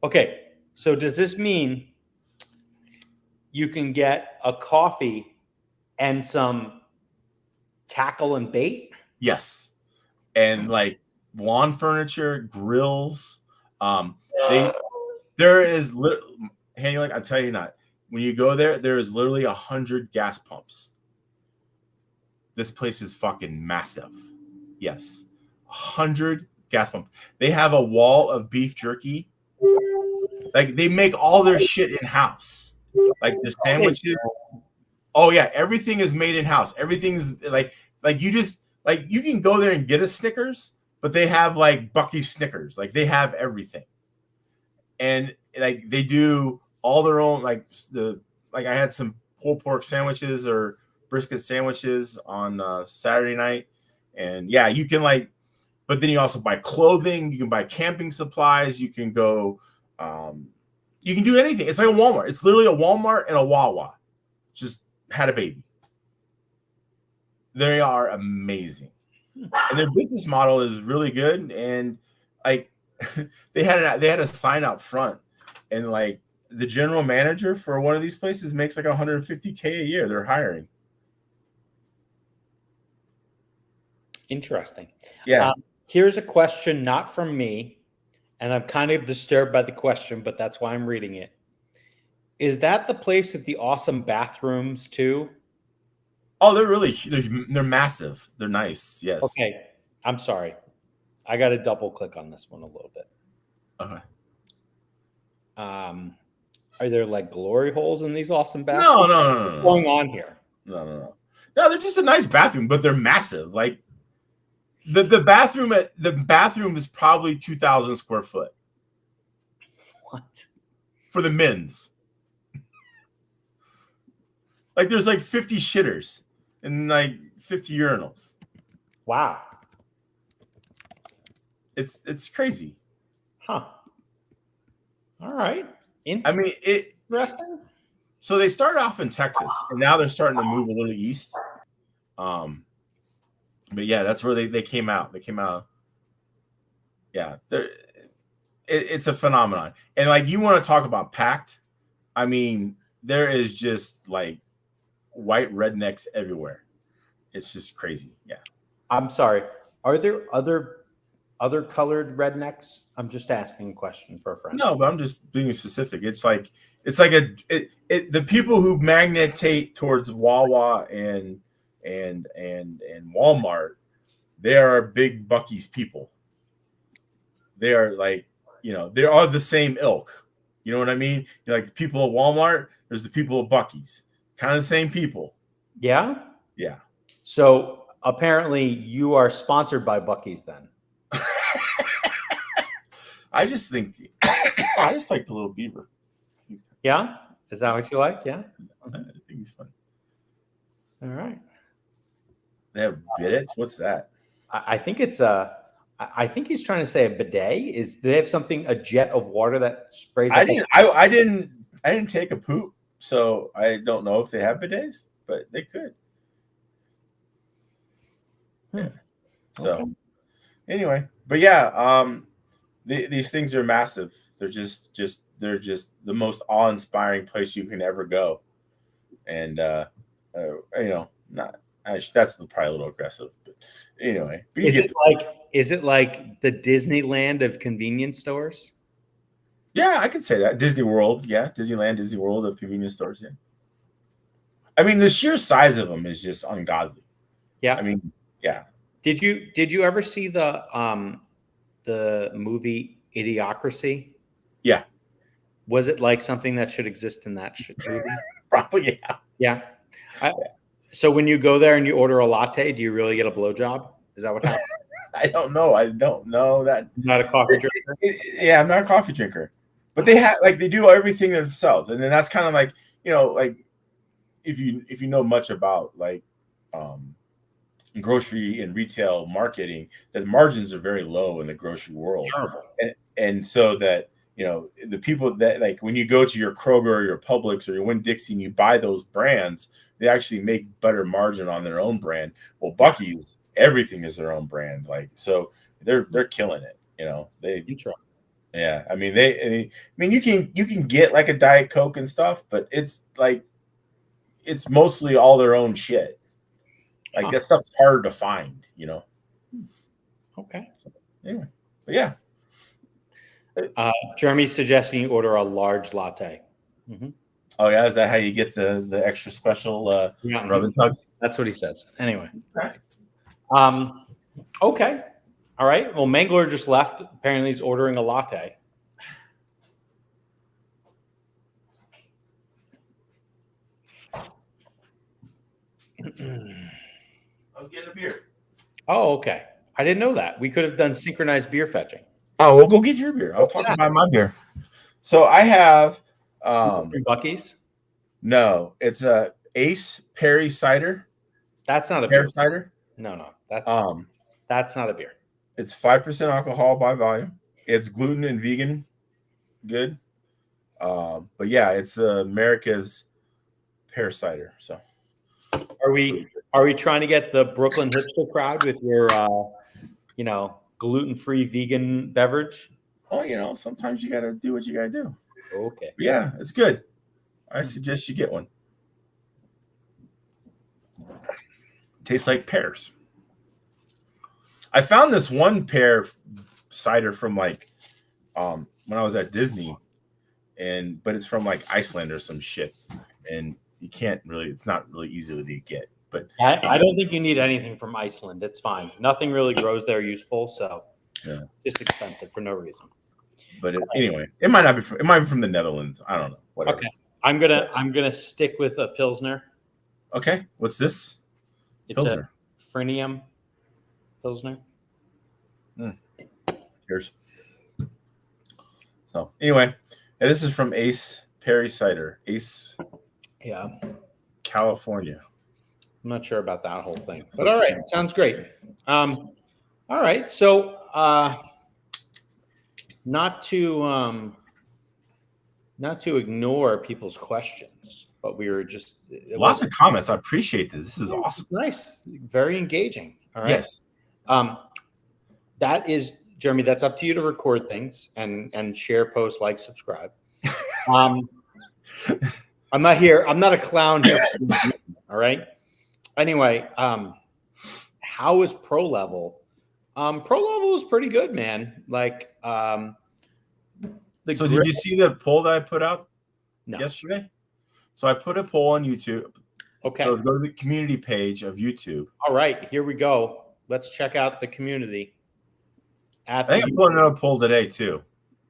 Okay. So does this mean you can get a coffee and some tackle and bait? Yes. And like lawn furniture, grills. There is Hank, I'll tell you not. When you go there is literally 100 gas pumps. This place is fucking massive. Yes. 100 gas pumps. They have a wall of beef jerky. Like they make all their shit in-house. Like their sandwiches. Oh yeah, everything is made in-house. Everything is like you just like you can go there and get a Snickers, but they have like Buc-ee's Snickers. Like they have everything. And like they do all their own, like I had some pulled pork sandwiches or brisket sandwiches on Saturday night, and yeah, you can but then you also buy clothing, you can buy camping supplies, you can go, you can do anything. It's like a Walmart. It's literally a Walmart and a Wawa. Just had a baby. They are amazing, and their business model is really good, and like they had a sign out front, and like the general manager for one of these places makes like 150K a year. They're hiring. Interesting. Yeah. Here's a question not from me, and I'm kind of disturbed by the question, but that's why I'm reading it. Is that the place with the awesome bathrooms too? Oh, they're massive. They're nice. Yes. Okay. I'm sorry. I got to double click on this one a little bit. Okay. Are there like glory holes in these awesome bathrooms? No. What's going on here? No. No, they're just a nice bathroom, but they're massive. Like the bathroom is probably 2,000 square foot. What? For the men's. Like there's like 50 shitters and like 50 urinals. Wow. It's crazy. Huh. All right. I mean, Interesting. So they started off in Texas, and now they're starting to move a little east. But yeah, that's where they came out. They came out. Yeah, it's a phenomenon. And like you want to talk about packed, I mean, there is just like white rednecks everywhere. It's just crazy. Yeah. I'm sorry. Are there other colored rednecks? I'm just asking a question for a friend. No, but I'm just being specific. It's like the people who magnetate towards Wawa and Walmart, they are big Buc-ee's people. They are like, they are the same ilk. You know what I mean? Like the people at Walmart, there's the people at Buc-ee's. Kind of the same people. Yeah? Yeah. So apparently you are sponsored by Buc-ee's then. I just like the little beaver. Yeah? Is that what you like? Yeah? I think he's fun. All right. They have bidets? What's that? I think it's I think he's trying to say a bidet. Do they have a jet of water that sprays up? I didn't take a poop, so I don't know if they have bidets, but they could. Yeah. So anyway, but yeah, these things are massive. They're just the most awe-inspiring place you can ever go. And that's probably a little aggressive, but anyway. But is it like the Disneyland of convenience stores? Yeah, I could say that. Disney World, yeah. Disneyland, Disney World of convenience stores, yeah. I mean, the sheer size of them is just ungodly. Yeah. I mean, yeah. Did you ever see the movie Idiocracy? Yeah. Was it like something that should exist in that movie? Probably, yeah. Yeah. So when you go there and you order a latte, do you really get a blowjob? Is that what happens? I don't know. I don't know that. Not a coffee drinker? Yeah, I'm not a coffee drinker. But they do everything themselves. And then that's kind of like, like if you know much about like grocery and retail marketing, that the margins are very low in the grocery world. And so that, the people that like when you go to your Kroger or your Publix or your Winn-Dixie and you buy those brands, they actually make better margin on their own brand. Well, Buc-ee's, everything is their own brand. Like, so they're killing it. Yeah. I mean, you can get like a Diet Coke and stuff, but it's like, it's mostly all their own shit. Like that stuff's harder to find, Okay. So, anyway, but yeah. Jeremy's suggesting you order a large latte. Mm-hmm. Oh yeah, is that how you get the extra special rub and tug? That's what he says. Anyway. Okay. All right. Well, Mangler just left. Apparently, he's ordering a latte. I was getting a beer. Oh, okay. I didn't know that. We could have done synchronized beer fetching. Oh, well, go get your beer. I'll talk about my beer. So I have Buc-ee's? No, it's a Ace Perry cider. That's not a pear beer. Cider. No. That's not a beer. It's 5% alcohol by volume. It's gluten and vegan. Good. But yeah, it's America's pear cider. So are we trying to get the Brooklyn hipster crowd with your gluten-free vegan beverage? Oh, sometimes you got to do what you got to do. Okay. But yeah, it's good. I suggest you get one. Tastes like pears. I found this one pear cider from like when I was at Disney, but it's from like Iceland or some shit, and it's not really easy to get. But I don't think you need anything from Iceland. It's fine. Nothing really grows there useful, so yeah, just expensive for no reason. But anyway, it might be from the Netherlands. I don't know. Whatever. Okay, I'm gonna stick with a Pilsner. Okay, what's this? It's Pilsner. a Frenium Pilsner. Cheers. So anyway, this is from Ace Perry Cider. Ace. Yeah. California. I'm not sure about that whole thing, but all right, sounds great. All right, so not to ignore people's questions, but we were just lots of comments. I appreciate this. This is awesome. Nice, very engaging. All right. Yes. That is, Jeremy. That's up to you to record things and share, post, like, subscribe. I'm not here. I'm not a clown here. All right. Anyway, how is Prolevel? Prolevel is pretty good, man. Like, so did you see the poll that I put out yesterday? So I put a poll on YouTube. Okay. So go to the community page of YouTube. All right, here we go. Let's check out the community. I think I put another poll today too.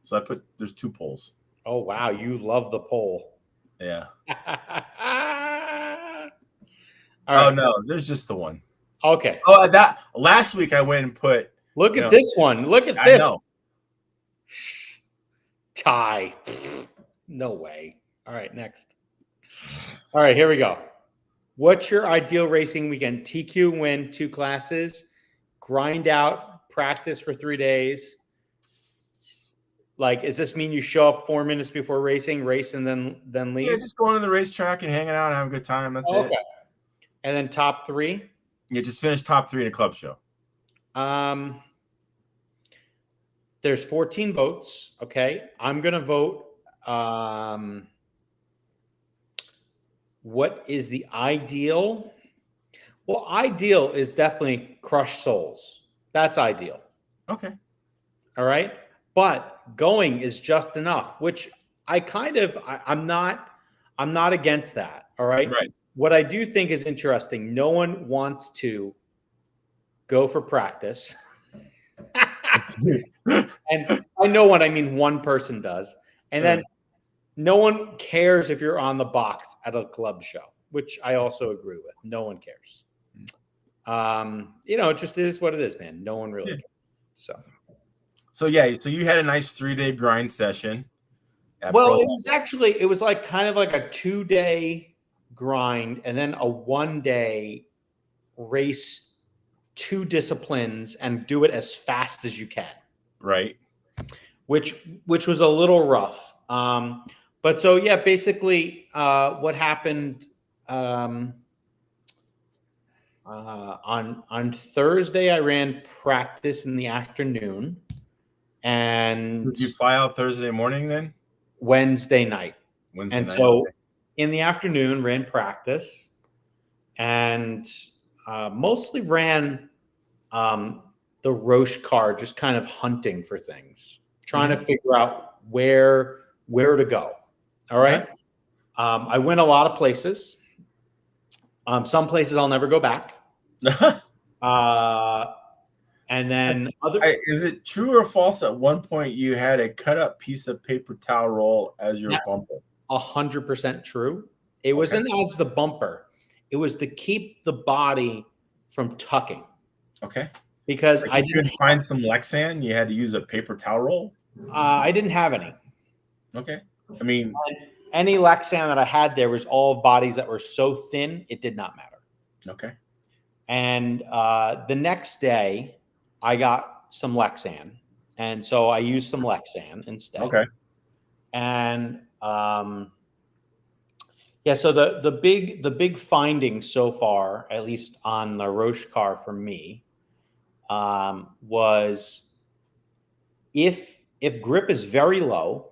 So there's 2 polls. Oh wow, you love the poll. Yeah. All right. Oh no, there's just the one. Okay. Oh, that last week I went and put. Look at this one. Look at this. I know. Tie. No way. All right, next. All right, here we go. What's your ideal racing weekend? TQ win 2 classes, grind out, practice for 3 days. Like, does this mean you show up 4 minutes before racing, race, and then leave? Yeah, just going to the racetrack and hanging out and having a good time. That's it. And then top 3? You just finished top 3 in a club show. There's 14 votes. Okay. I'm going to vote. What is the ideal? Well, ideal is definitely Crush Souls. That's ideal. Okay. All right. But going is just enough, which I'm not against that. All right. Right. What I do think is interesting, no one wants to go for practice. And I know what I mean. One person does. And then no one cares if you're on the box at a club show, which I also agree with. No one cares. It just is what it is, man. No one really cares. So you had a nice 3-day grind session. Well, it was like kind of like a 2-day grind and then a 1-day race 2 disciplines and do it as fast as you can. Right. Which was a little rough. But so yeah, basically what happened on Thursday I ran practice in the afternoon. And did you fly out Thursday morning then? Wednesday night. So in the afternoon ran practice and mostly ran the Roche car, just kind of hunting for things, trying to figure out where to go. All right. Okay. I went a lot of places. Some places I'll never go back. And then is it true or false at one point you had a cut up piece of paper towel roll as your bumper? 100% true. It wasn't as the bumper. It was to keep the body from tucking. Okay. Because I didn't find some Lexan. You had to use a paper towel roll. I didn't have any. Okay. I mean, any Lexan that I had there was all bodies that were so thin it did not matter. Okay. And the next day, I got some Lexan, and so I used some Lexan instead. Okay. And so the big finding so far, at least on the Roche car for me, was if If grip is very low,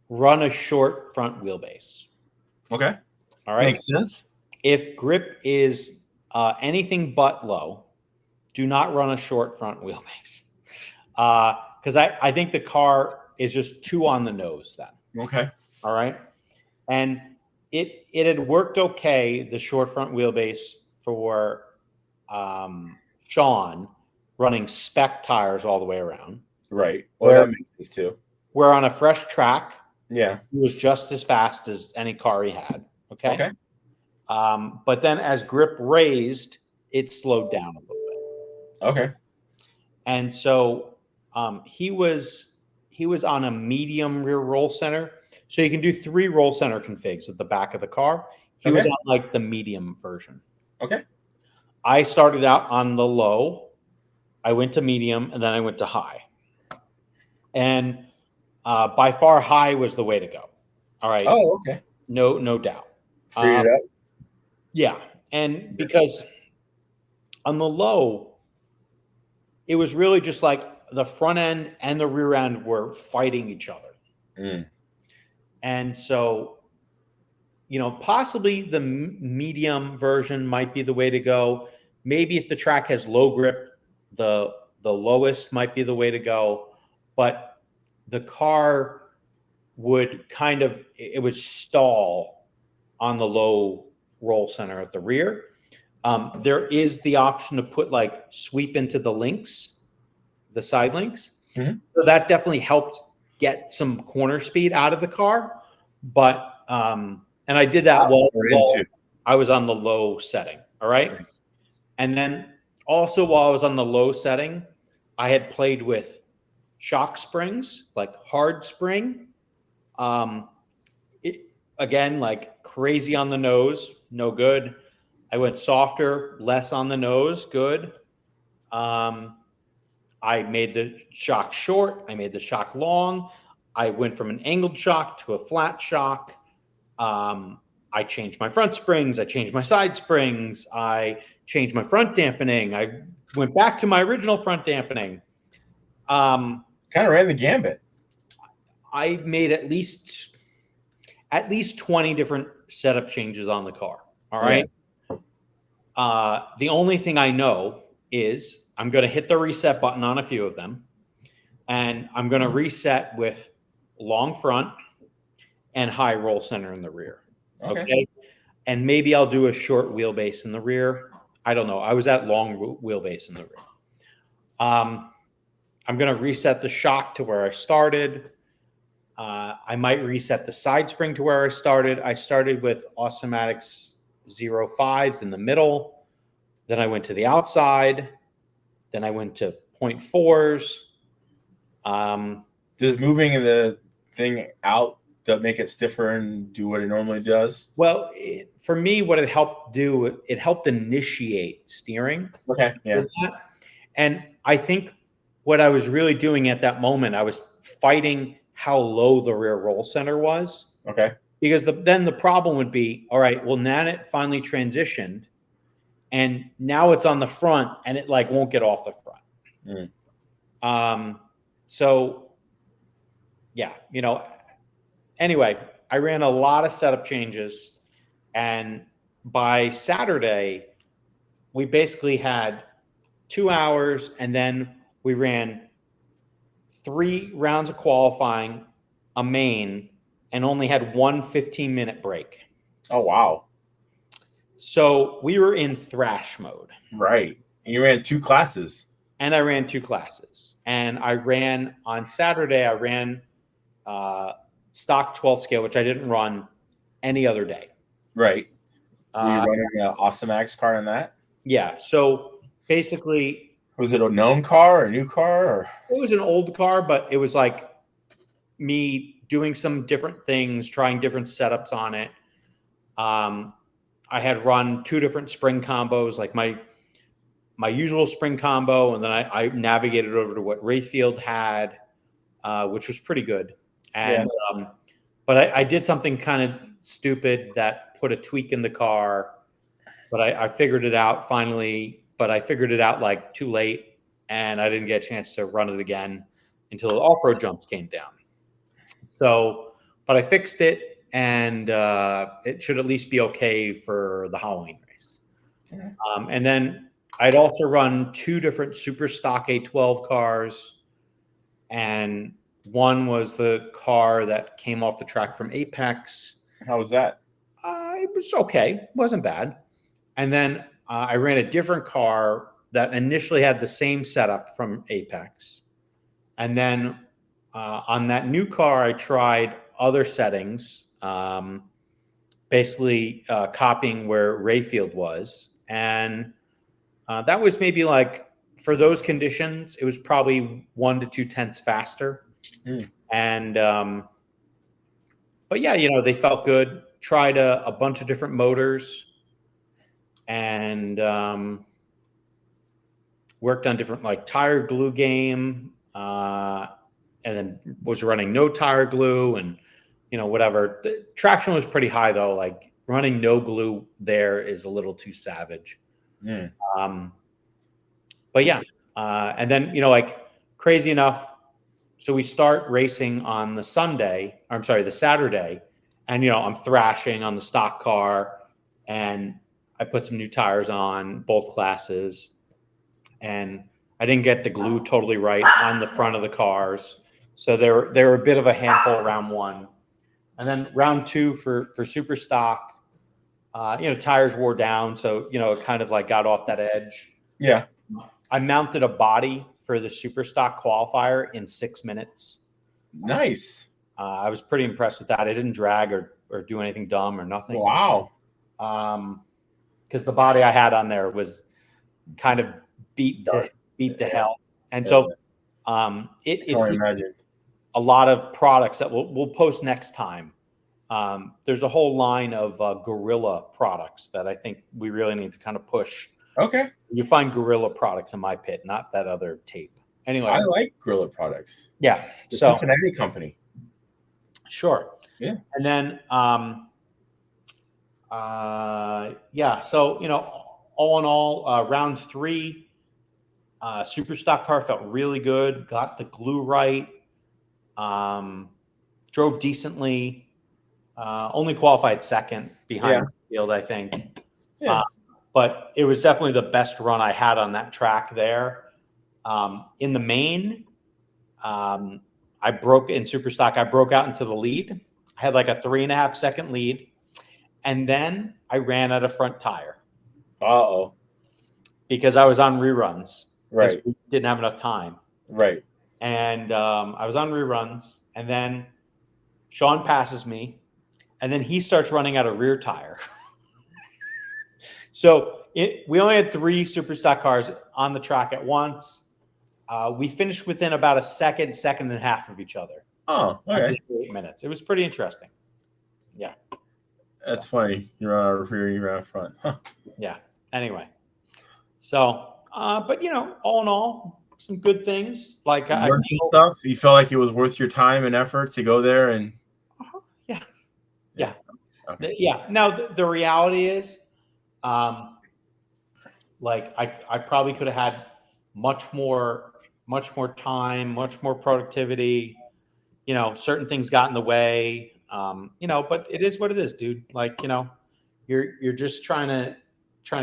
run a short front wheelbase. Okay. All right. Makes sense. If grip is anything but low, do not run a short front wheelbase. Because I think the car is just too on the nose then. Okay. All right. And it had worked okay, the short front wheelbase for Sean running spec tires all the way around. Right. Well, that makes sense too. We're on a fresh track. Yeah. He was just as fast as any car he had. Okay. Okay. But then as grip raised, it slowed down a little bit. Okay. And so he was on a medium rear roll center. So you can do 3 roll center configs at the back of the car. He was on like the medium version. Okay. I started out on the low. I went to medium, and then I went to high. And by far, high was the way to go. All right. Oh, okay. No doubt. Figured it out. Yeah. And because on the low, it was really just like the front end and the rear end were fighting each other. Mm. And so, possibly the medium version might be the way to go. Maybe if the track has low grip, the lowest might be the way to go. But the car would it would stall on the low roll center at the rear. There is the option to put like sweep into the links, the side links. Mm-hmm. So that definitely helped get some corner speed out of the car. But, and I did that while I was on the low setting. All right. And then also while I was on the low setting, I had played with shock springs, like hard spring. Again, like crazy on the nose, no good. I went softer, less on the nose, good. I made the shock short. I made the shock long. I went from an angled shock to a flat shock. I changed my front springs. I changed my side springs. I changed my front dampening. I went back to my original front dampening. Kind of ran the gambit. I made at least 20 different setup changes on the car. All right. Yeah. The only thing I know is I'm going to hit the reset button on a few of them, and I'm going to reset with long front and high roll center in the rear. Okay. And maybe I'll do a short wheelbase in the rear. I don't know. I was at long wheelbase in the rear. I'm going to reset the shock to where I started. I might reset the side spring to where I started. I started with Automatics 0.5s in the middle. Then I went to the outside. Then I went to 0.4s. Does moving the thing out to make it stiffer and do what it normally does? Well, for me, what it helped do, it helped initiate steering. Okay, yeah. And I think what I was really doing at that moment, I was fighting how low the rear roll center was. Okay. Because then the problem would be, all right, well, now it finally transitioned, and now it's on the front, and it like won't get off the front. So, yeah, anyway, I ran a lot of setup changes, and by Saturday, we basically had 2 hours, and then we ran 3 rounds of qualifying, a main, and only had 1 15-minute break. Oh, wow. So we were in thrash mode. Right. And you ran 2 classes. And I ran 2 classes. And I ran on Saturday, I ran stock 12 scale, which I didn't run any other day. Right. Were you running an Automatics car in that? Yeah. So basically. Was it a known car or a new car? Or? It was an old car, but it was like me doing some different things, trying different setups on it. I had run 2 different spring combos, like my usual spring combo, and then I navigated over to what Rayfield had, which was pretty good. And but I did something kind of stupid that put a tweak in the car, but I figured it out finally. But I figured it out like too late, and I didn't get a chance to run it again. until the off-road jumps came down. So, but I fixed it, and it should at least be okay for the Halloween race. Okay. And then I'd also run 2 different super stock A12 cars, and one was the car that came off the track from Apex. How was that? It was okay. Wasn't bad. And then I ran a different car that initially had the same setup from Apex. And then on that new car, I tried other settings, basically copying where Rayfield was. And that was maybe like, for those conditions, it was probably 1 to 2 tenths faster. And, but yeah, you know, they felt good. Tried a bunch of different motors, and worked on different like tire glue game, and then was running no tire glue, and you know, whatever. The traction was pretty high though. Like running no glue there is a little too savage. But yeah, and then, you know, like crazy enough. So we start racing on the Sunday, or I'm sorry, the Saturday. And, you know, I'm thrashing on the stock car, and I put some new tires on both classes, and I didn't get the glue totally right on the front of the cars. So they were a bit of a handful round 1. And then round 2 for super stock, you know, tires wore down. So, you know, it kind of like got off that edge. Yeah. I mounted a body for the super stock qualifier in 6 minutes. Nice. I was pretty impressed with that. It didn't drag or do anything dumb or nothing. Wow. Because the body I had on there was kind of beat to hell. And so it's a lot of products that we'll post next time. There's a whole line of Gorilla products that I think we really need to kind of push. Okay. You find Gorilla products in my pit, not that other tape. Anyway. I like Gorilla products. Yeah. The Cincinnati company. Sure. Yeah. And then, yeah. So, you know, all in all, round 3, super stock car felt really good. Got the glue right. Drove decently. Only qualified second behind the field, I think. Yeah. But it was definitely the best run I had on that track there. In the main, I broke in super stock. I broke out into the lead. I had like a 3.5 second lead. And then I ran out of front tire. Uh-oh. Because I was on reruns. Right. We didn't have enough time. Right. And I was on reruns. And then Sean passes me. And then he starts running out of rear tire. So we only had 3 super stock cars on the track at once. We finished within about a second and a half of each other. Oh, okay. 8 minutes. It was pretty interesting. Yeah. That's funny. You're on rear, you're out front. Huh. Yeah. Anyway. So, but you know, all in all, some good things. Like I learned some stuff. You felt like it was worth your time and effort to go there, and yeah. Okay. Yeah. Now the reality is, like I probably could have had much more time, much more productivity. You know, certain things got in the way. You know, but it is what it is, dude. Like, you know, you're just trying to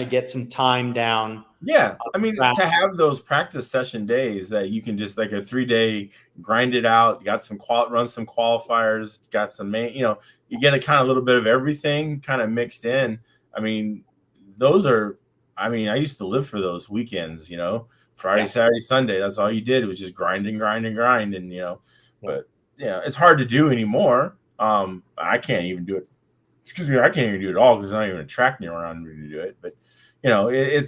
get some time down. Yeah, I mean, to have those practice session days that you can just like a 3-day grind it out. You got some run some qualifiers, got some you know, you get a kind of little bit of everything kind of mixed in. I mean, those are. I mean, I used to live for those weekends. You know, Friday, Saturday, Sunday. That's all you did. It was just grind, and you know. But yeah, it's hard to do anymore. I can't even do it. Excuse me, I can't even do it all because there's not even a track near around me to do it. But you know, yeah.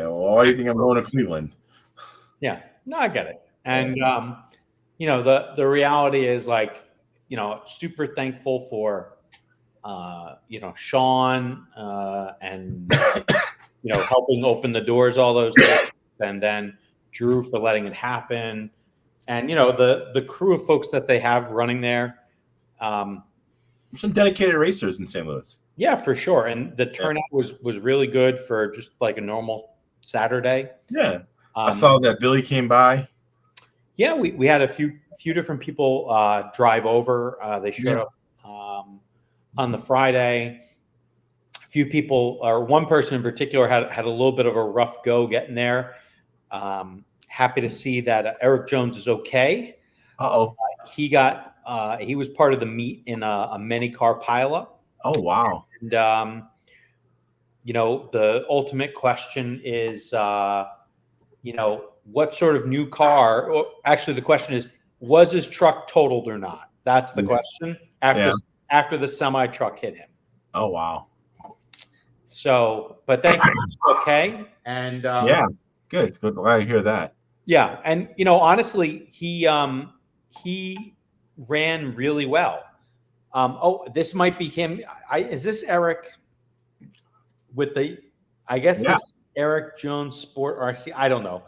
Well, why do you think I'm going to Cleveland? Yeah, no, I get it. And you know, the reality is, like, you know, super thankful for you know, Sean and you know, helping open the doors all those days, and then Drew for letting it happen. And, you know, the crew of folks that they have running there. Some dedicated racers in St. Louis. Yeah, for sure. And the turnout was really good for just like a normal Saturday. Yeah. I saw that Billy came by. Yeah, we had a few different people drive over. They showed up on the Friday. A few people, or one person in particular, had a little bit of a rough go getting there. Happy to see that Eric Jones is okay. He was part of the meet in a mini car pileup. Oh wow! And the ultimate question is, what sort of new car? Or actually, the question is, was his truck totaled or not? That's the question. After the semi truck hit him. Oh wow! So, but thank you. Okay, and yeah, good. Glad to hear that. Yeah, and honestly, he ran really well. This might be him. Is this Eric with the? I guess this is Eric Jones Sport RC. I don't know.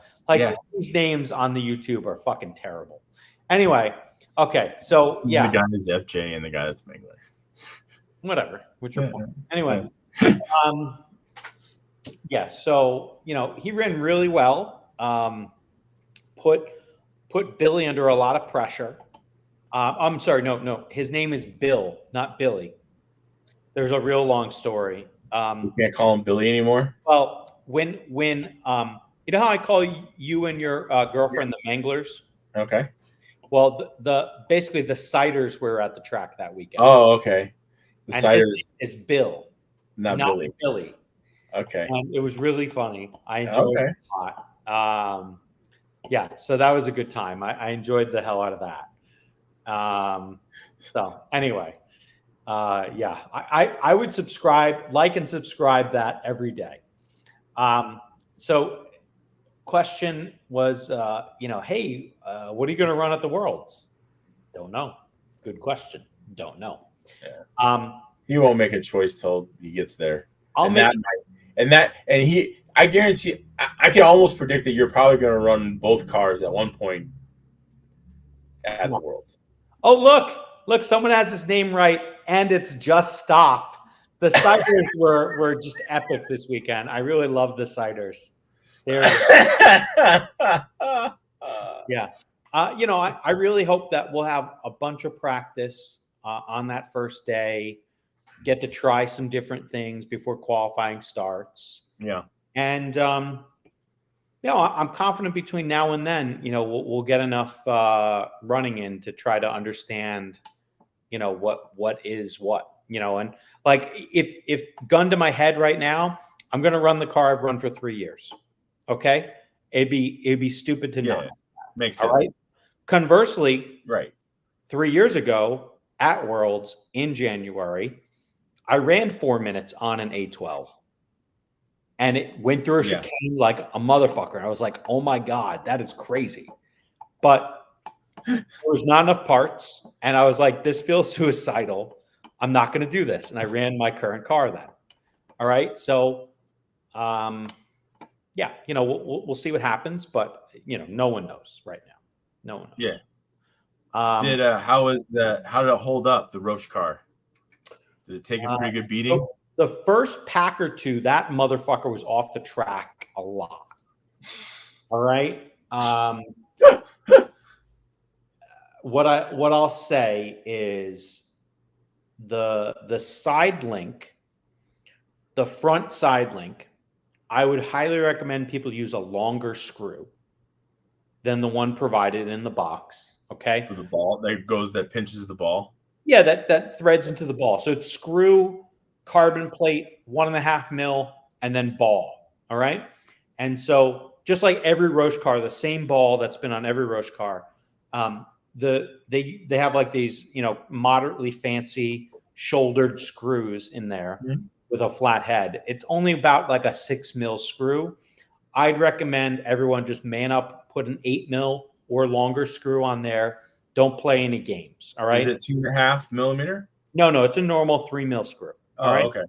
These names on the YouTube are fucking terrible. Anyway, okay, so the guy is FJ and the guy that's Mangler. Whatever. What's your point? Anyway, So he ran really well. Put Billy under a lot of pressure. I'm sorry, no. His name is Bill, not Billy. There's a real long story. You can't call him Billy anymore? Well, when you know how I call you and your girlfriend the Manglers? Okay. Well, basically the Ciders were at the track that weekend. Oh, okay. The Ciders is Bill, not Billy. Okay. And it was really funny. I enjoyed it a lot. So that was a good time. I enjoyed the hell out of that. So anyway, I would like and subscribe that every day. So question was, hey, what are you going to run at the Worlds? Don't know. Good question. Don't know. Yeah. He won't make a choice till he gets there. I guarantee, I can almost predict that you're probably going to run both cars at one point at the Worlds. Oh, look, someone has his name right, and it's Just Stop. The Ciders were just epic this weekend. I really love the Ciders. I really hope that we'll have a bunch of practice on that first day, get to try some different things before qualifying starts. Yeah. And, I'm confident between now and then, we'll get enough running in to try to understand, what is what, and like if gun to my head right now, I'm going to run the car I've run for 3 years. Okay. It'd be stupid to not. Makes sense. All right. Conversely, right. 3 years ago at Worlds in January, I ran 4 minutes on an A12. And it went through a chicane like a motherfucker. And I was like, oh my God, that is crazy. But there was not enough parts. And I was like, this feels suicidal. I'm not going to do this. And I ran my current car then. All right. So, we'll see what happens. But, no one knows right now. No one knows. Yeah. How did it hold up, the Roche car? Did it take a pretty good beating? So the first pack or two, that motherfucker was off the track a lot. All right. What I'll say is the side link, the front side link, I would highly recommend people use a longer screw than the one provided in the box. Okay. For the ball that pinches the ball. Yeah, that threads into the ball. So it's screw, carbon plate, 1.5 mil, and then ball. All right. And so just like every Roche car, the same ball that's been on every Roche car, they have like these, moderately fancy shouldered screws in there with a flat head. It's only about like a 6 mil screw. I'd recommend everyone just man up, put an 8 mil or longer screw on there. Don't play any games. All right. Is it 2.5 millimeter? No, it's a normal 3 mil screw. All right. Okay.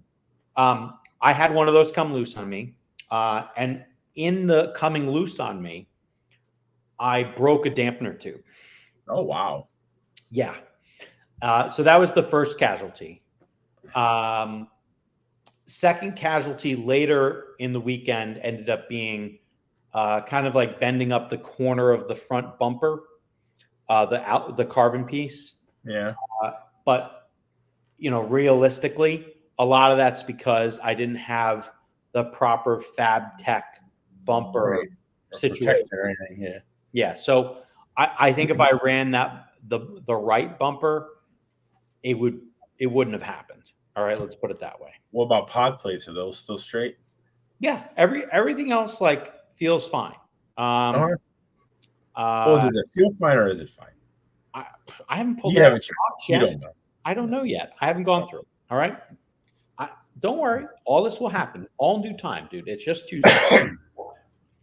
I had one of those come loose on me. And in the coming loose on me, I broke a dampener tube. Oh, wow. Yeah. So that was the first casualty. second casualty later in the weekend ended up being kind of like bending up the corner of the front bumper, the carbon piece. Yeah. But realistically, a lot of that's because I didn't have the proper Fab Tech bumper situation or anything. Yeah. Yeah. So I think if I ran the right bumper, it wouldn't have happened. All right, let's put it that way. What about pod plates? Are those still straight? Yeah, everything else feels fine. Well, does it feel fine or is it fine? I haven't pulled You it out haven't of the box yet. You don't know. I don't know yet. I haven't gone through it. All right. Don't worry. All this will happen all in due time, dude. It's just Tuesday.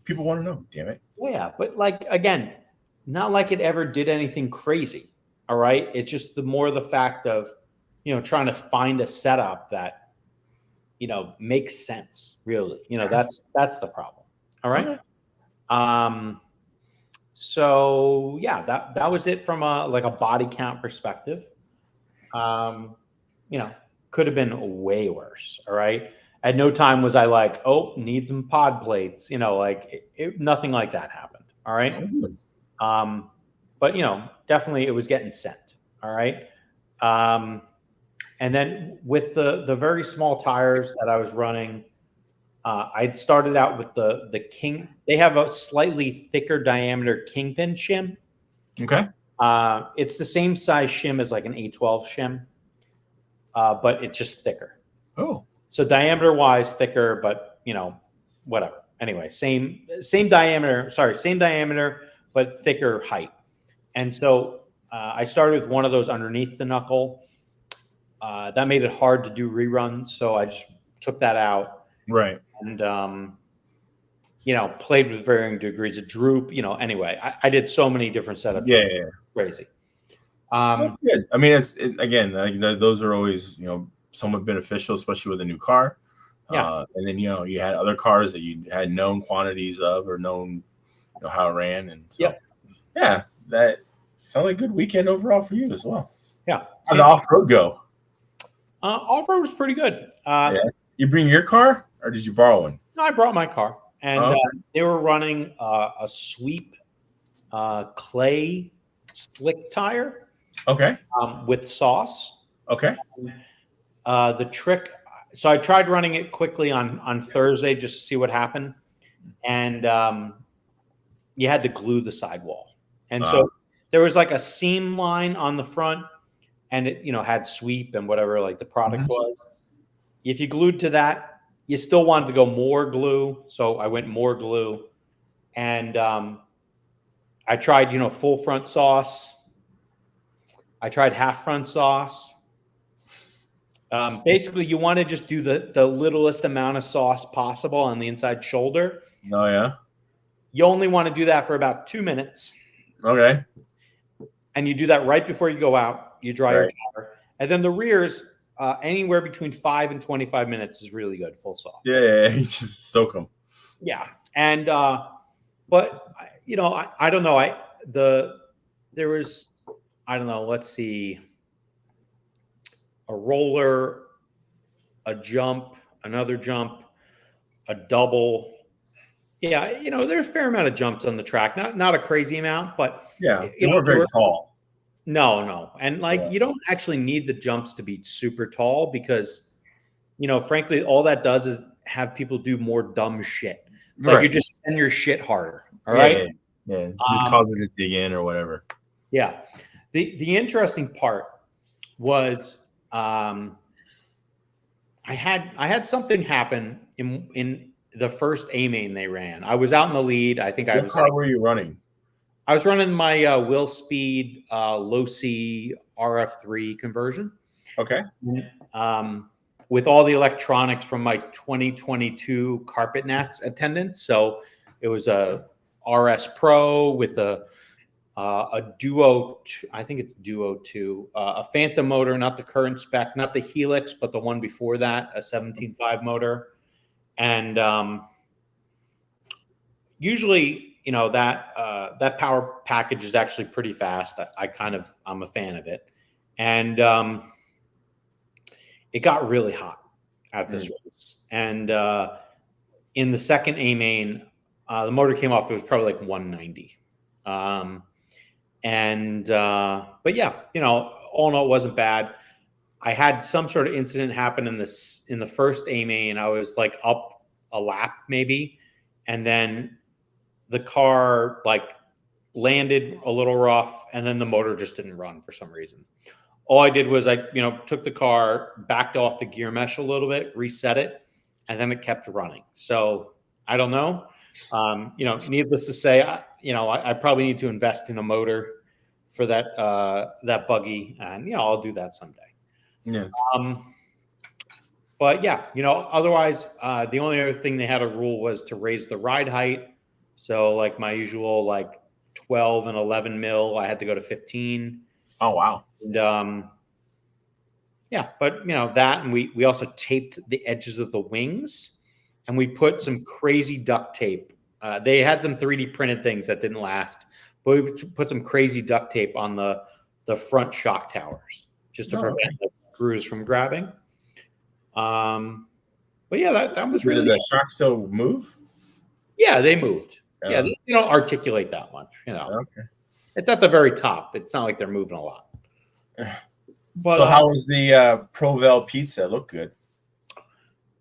People want to know. Damn it. Yeah, but again, not like it ever did anything crazy. All right. It's just the fact of trying to find a setup that makes sense. Really, that's the problem. All right. Okay. So yeah, that was it from a body count perspective. Could have been way worse. All right. At no time was I like, oh, need some pod plates. Nothing like that happened. All right. But definitely it was getting sent. All right. And then with the very small tires that I was running, I'd started out with the King. They have a slightly thicker diameter Kingpin shim. Okay. It's the same size shim as like an A12 shim, but it's just thicker. Oh. So diameter wise, thicker, but whatever. Anyway, same diameter. Sorry, same diameter, but thicker height. And so I started with one of those underneath the knuckle. That made it hard to do reruns, so I just took that out. Right. And played with varying degrees of droop. Anyway, I did so many different setups. Yeah. Crazy. That's good. I mean, again, those are always somewhat beneficial, especially with a new car. Yeah. And then you had other cars that you had known quantities of or known how it ran, and so yeah, that sounds like a good weekend overall for you as well. Yeah. How'd the off-road go? Off-road was pretty good. Yeah. You bring your car or did you borrow one? No, I brought my car, and they were running a sweep clay slick tire. Okay. With sauce. Okay. The trick. So I tried running it quickly on Thursday just to see what happened, and you had to glue the sidewall, and so there was like a seam line on the front, and it had sweep and whatever the product was. If you glued to that, you still wanted to go more glue, so I went more glue, and I tried full front sauce. I tried half front sauce. Basically, you want to just do the littlest amount of sauce possible on the inside shoulder. Oh, yeah? You only want to do that for about 2 minutes. Okay. And you do that right before you go out. You dry your tire. And then the rears, anywhere between 5 and 25 minutes is really good, full sauce. Yeah. You just soak them. Yeah. And, but, I don't know. There was, I don't know, let's see, a roller, a jump, another jump, a double. Yeah, there's a fair amount of jumps on the track. Not a crazy amount, but yeah, they weren't very tall. No. And you don't actually need the jumps to be super tall because, frankly, all that does is have people do more dumb shit. You just send your shit harder. All right. Yeah. Just causes it to dig in or whatever. Yeah. The interesting part was I had something happen in the first A main they ran. I was out in the lead. I think What car were you running? I was running my Will Speed low C RF3 conversion. Okay. With all the electronics from my 2022 Carpet Nats attendance. So it was a RS Pro with a Duo, I think it's Duo 2, a Phantom motor, not the current spec, not the Helix, but the one before that, a 17.5 motor. And usually, that power package is actually pretty fast. I'm a fan of it. And it got really hot. at this race. And in the second A main, the motor came off. It was probably like 190. But yeah, all in all, it wasn't bad. I had some sort of incident happen in the first A main. I was like up a lap maybe, and then the car like landed a little rough, and then the motor just didn't run for some reason. All I did was I took the car, backed off the gear mesh a little bit, reset it, and then it kept running. So I don't know. Needless to say, I probably need to invest in a motor for that buggy, and I'll do that someday. Yeah. But yeah, otherwise, the only other thing they had a rule was to raise the ride height. So like my usual like 12 and 11 mil, I had to go to 15. Oh wow. And yeah, but that, and we also taped the edges of the wings, and we put some crazy duct tape. They had some 3D printed things that didn't last, but we put some crazy duct tape on the front shock towers just to prevent the screws from grabbing. But yeah, that was really. Did the shock still move? Yeah, they moved. Yeah, they don't articulate that much. Okay. It's at the very top. It's not like they're moving a lot. But, so how was the Prolevel pizza? Look good.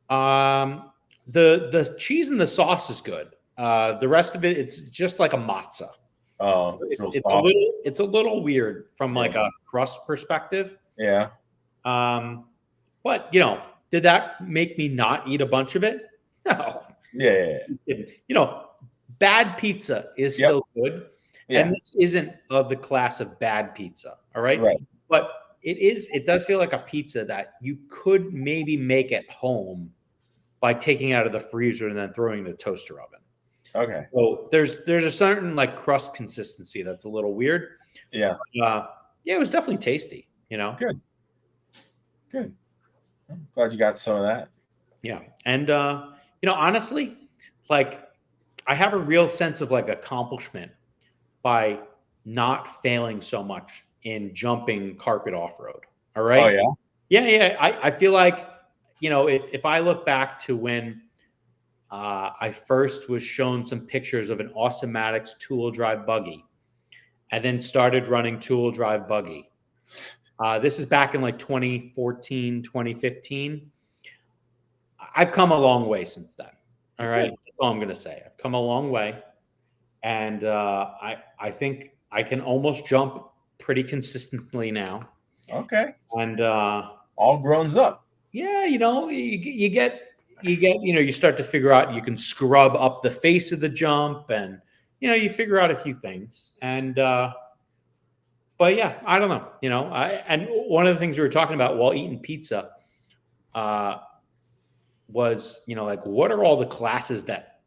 The cheese and the sauce is good. The rest of it, it's just like a matzah. Oh, it's a little weird from like a crust perspective. Yeah. But did that make me not eat a bunch of it? No. Yeah. Bad pizza is still good. Yeah. And this isn't of the class of bad pizza. All right. Right. But it does feel like a pizza that you could maybe make at home by taking out of the freezer and then throwing in the toaster oven. Okay. So there's a certain like crust consistency that's a little weird. Yeah. It was definitely tasty, Good. I'm glad you got some of that. Yeah. And honestly, like I have a real sense of like accomplishment by not failing so much in jumping carpet off-road. All right. Oh yeah. Yeah. I feel like, if I look back to when I first was shown some pictures of an Awesomatics two-wheel drive buggy and then started running two-wheel drive buggy. This is back in like 2014, 2015. I've come a long way since then. All right. That's all I'm going to say. I've come a long way. And I think I can almost jump pretty consistently now. Okay. And all grown up. Yeah, you get you start to figure out you can scrub up the face of the jump, and you figure out a few things. And but yeah, I don't know. And one of the things we were talking about while eating pizza was like, what are all the classes that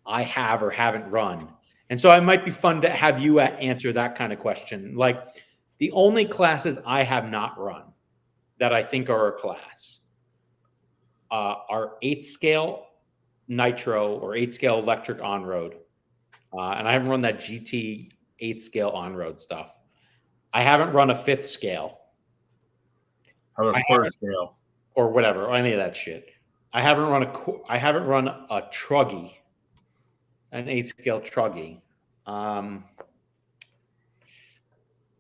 I have or haven't run? And so it might be fun to have you answer that kind of question. Like the only classes I have not run that I think are a class are 8-scale nitro or 8-scale electric on-road. And I haven't run that GT 8-scale on-road stuff. I haven't run a 5th scale. How about a quarter scale? Or whatever, or any of that shit. I haven't run a truggy, an 8-scale truggy.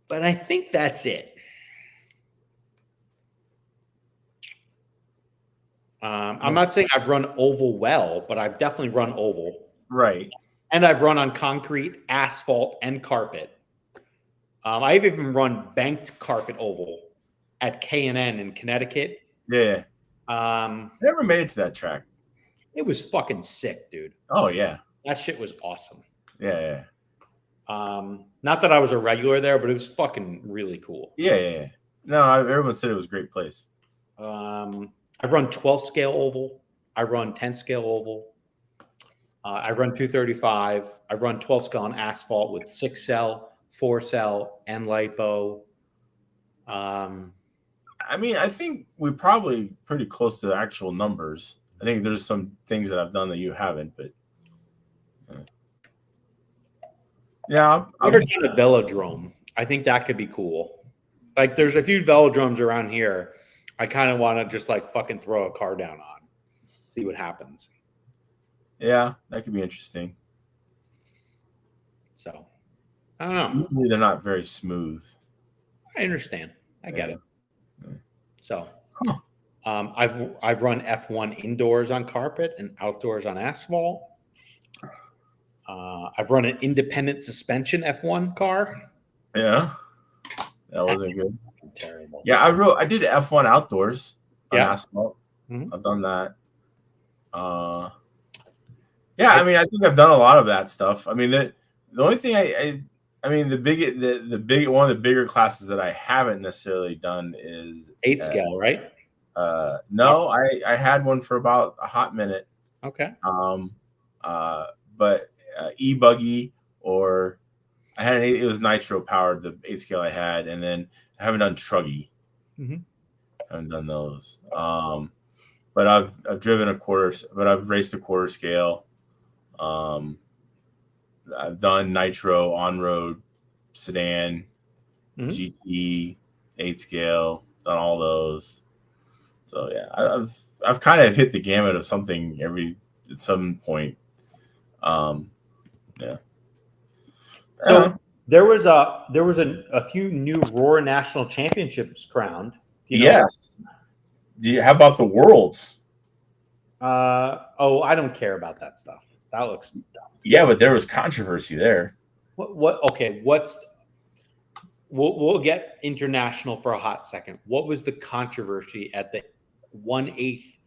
But I think that's it. I'm not saying I've run oval well, but I've definitely run oval. Right. And I've run on concrete, asphalt, and carpet. I've even run banked carpet oval at K&N in Connecticut. Yeah. Never made it to that track. It was fucking sick, dude. Oh, yeah. That shit was awesome. Yeah. Not that I was a regular there, but it was fucking really cool. Yeah. No, everyone said it was a great place. I run 12-scale oval. I run 10-scale oval. I run 235. I run 12-scale on asphalt with 6-cell, 4-cell, and lipo. I mean, I think we're probably pretty close to the actual numbers. I think there's some things that I've done that you haven't, but yeah. I've never done a velodrome. I think that could be cool. Like, there's a few velodromes around here. I kind of want to just like fucking throw a car down on, see what happens. Yeah, that could be interesting. So I don't know. Usually they're not very smooth. I understand. I get Yeah. it. So Huh. I've run F1 indoors on carpet and outdoors on asphalt. I've run an independent suspension F1 car. Yeah, that wasn't good. Terrible. Yeah, I did F1 outdoors on asphalt. Mhm. I've done that. Yeah, I mean, I think I've done a lot of that stuff. I mean, the only thing I mean, the big one of the bigger classes that I haven't necessarily done is 8 scale, right? No, I had one for about a hot minute. Okay. But e-buggy, or I had it was nitro powered, the 8 scale I had, and then I haven't done truggy. Mhm. I haven't done those. But I've driven I've raced a quarter scale. I've done nitro on road sedan, GT, 8 scale, done all those. So yeah, I've kind of hit the gamut of something at some point. Yeah. So there was a few new Roar National Championships crowned. Yes. How about the worlds? I don't care about that stuff. That looks dumb. Yeah, but there was controversy there. What? Okay, we'll get international for a hot second. What was the controversy at the 1/8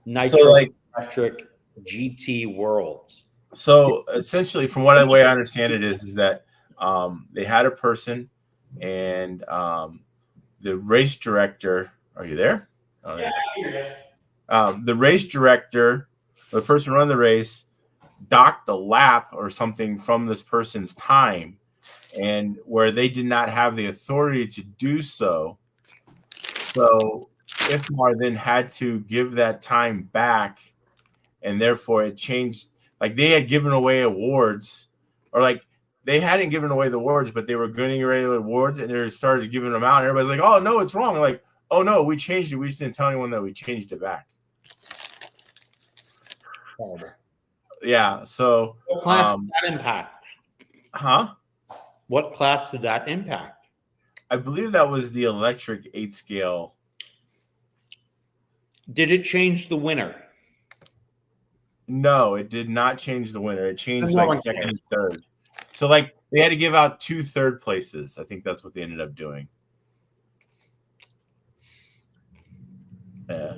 nitro electric GT Worlds? So essentially, from what way I understand it is that they had a person, and the race director. Are you there? Oh, yeah. The race director, the person running the race, docked a lap or something from this person's time, and where they did not have the authority to do so. So IFMAR then had to give that time back, and therefore it changed. Like they had given away awards, or like they hadn't given away the awards, but they were getting ready the awards, and they started giving them out. And everybody's like, "Oh no, it's wrong!" Like, "Oh no, we changed it. We just didn't tell anyone that we changed it back." Horrible. Yeah. So what class did that impact? Huh? What class did that impact? I believe that was the electric 8 scale. Did it change the winner? No, it did not change the winner. It changed like second and third. So like they had to give out 2 third places. I think that's what they ended up doing. Yeah.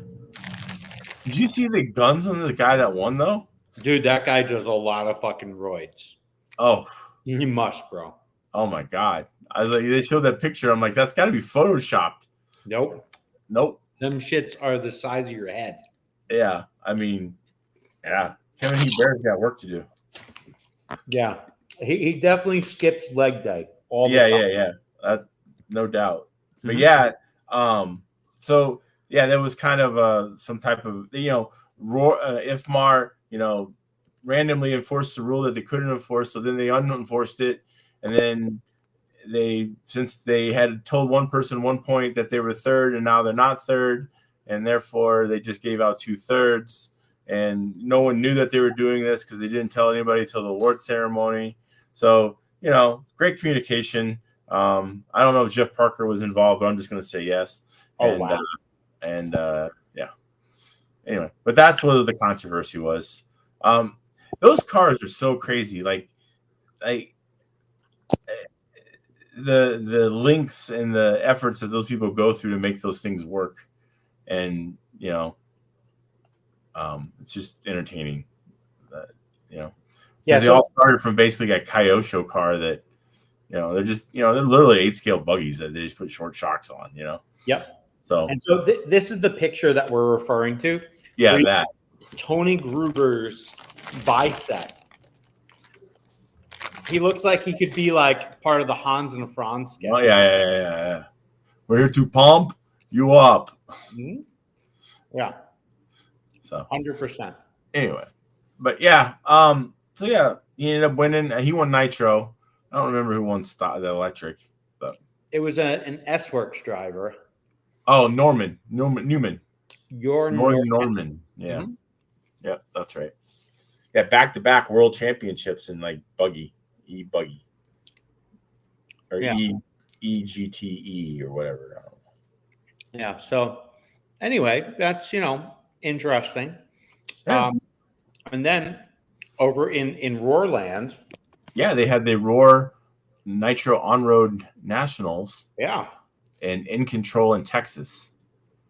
Did you see the guns on the guy that won though? Dude, that guy does a lot of fucking roids. Oh, he must, bro. Oh my god! I was like, they showed that picture. I'm like, that's got to be photoshopped. Nope. Them shits are the size of your head. Yeah, I mean, yeah, Kevin Hebert's got work to do. Yeah, he definitely skips leg day all the time. Yeah. No doubt. But yeah, so yeah, there was kind of some type of IFMAR randomly enforced the rule that they couldn't enforce, so then they unenforced it, and then since they had told one person at one point that they were third, and now they're not third, and therefore they just gave out 2 thirds, and no one knew that they were doing this because they didn't tell anybody till the award ceremony. So great communication. I don't know if Jeff Parker was involved, but I'm just going to say yes. Wow. Yeah. Anyway, but that's what the controversy was. Those cars are so crazy. Like the links and the efforts that those people go through to make those things work, and it's just entertaining. They all started from basically a Kyosho car that they're just they're literally 8 scale buggies that they just put short shocks on. Yep. So this is the picture that we're referring to. Yeah, that Tony Gruber's bicep. He looks like he could be like part of the Hans and Franz sketch. Oh yeah. We're here to pump you up. Mm-hmm. Yeah. So 100%. Anyway, but yeah, so yeah, he ended up winning. He won Nitro. I don't remember who won the electric, but it was an S-Works driver. Oh, Newman. Your Norman. Yeah. Mhm. Yep, that's right. Yeah, back-to-back world championships in like buggy, e-buggy. Or Yeah. EGTE or whatever. I don't know. Yeah. So anyway, that's interesting. Yeah. And then over in Roarland, Yeah, they had the Roar Nitro On-Road Nationals yeah. and In Control in Texas.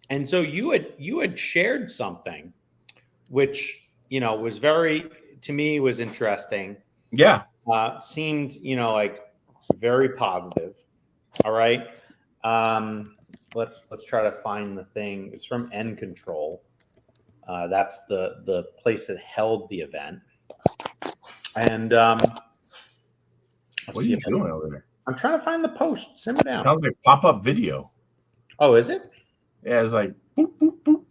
And so you had shared something which was very, to me, was interesting. Yeah. Seemed like very positive. All right. Let's try to find the thing. It's from End Control. That's the place that held the event. And let's What are see you if doing over there? I'm trying to find the post. Simmer down. Sounds like pop-up video. Oh, is it? Yeah, it's like boop, boop, boop.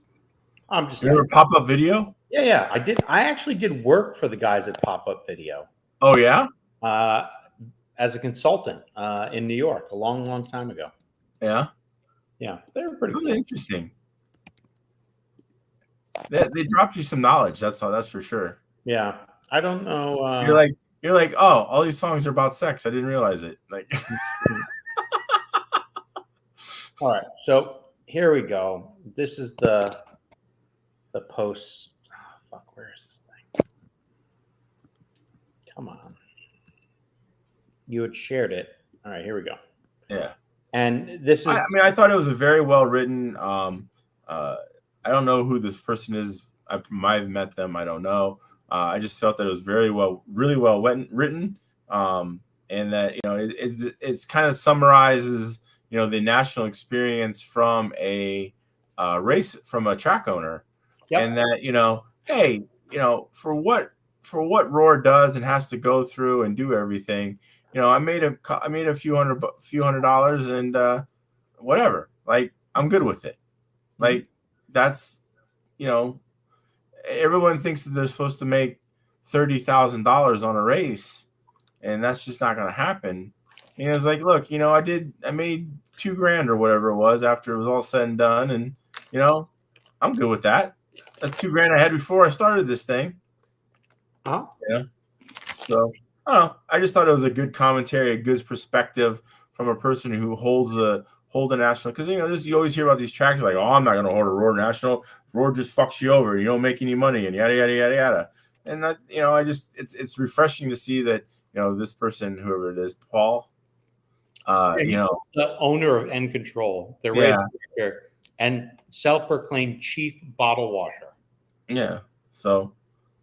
I'm just. Remember pop-up video? Yeah. I actually did work for the guys at Pop Up Video. Oh, yeah? As a consultant in New York a long time ago. Yeah. Yeah, they were pretty It was cool. interesting. They dropped you some knowledge. That's for sure. Yeah, I don't know. You're like, oh, all these songs are about sex. I didn't realize it. Like, all right, so here we go. This is the post. Oh, fuck, where is this thing? Come on, you had shared it. All right, here we go. yeah. And this is. I mean, I thought it was a very well written. I don't know who this person is. I might have met them. I don't know. I just felt that it was really well written, and that it's kind of summarizes the national experience from a race from a track owner, Yep. and that hey, for what Roar does and has to go through and do everything. I made a few hundred dollars and whatever. Like, I'm good with it. Like, that's everyone thinks that they're supposed to make $30,000 on a race, and that's just not going to happen. It's like, look, I made $2,000 or whatever it was after it was all said and done, and I'm good with that. That's $2,000 I had before I started this thing. Huh? Yeah. So I don't know. I just thought it was a good commentary, a good perspective from a person who hold a national. Because you always hear about these tracks like, oh, I'm not going to hold a Roar National. Roar just fucks you over. You don't make any money, and yada yada yada yada. And that it's refreshing to see that this person, whoever it is, Paul, the owner of End Control, the race director, and self-proclaimed chief bottle washer. Yeah. So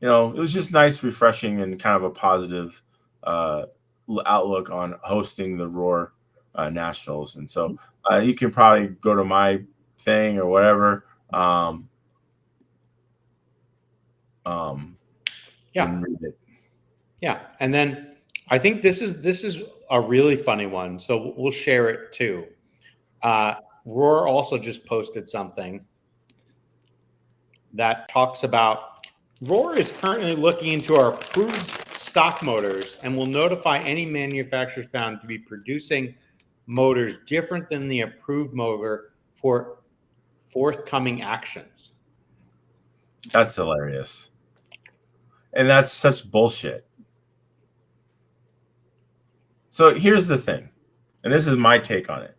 it was just nice, refreshing, and kind of a positive outlook on hosting the Roar Nationals. And so you can probably go to my thing or whatever. Yeah. And read it. Yeah. And then I think this is a really funny one. So we'll share it too. Roar also just posted something that talks about Roar is currently looking into our approved stock motors and will notify any manufacturers found to be producing motors different than the approved motor for forthcoming actions. That's hilarious. And that's such bullshit. So here's the thing, and this is my take on it.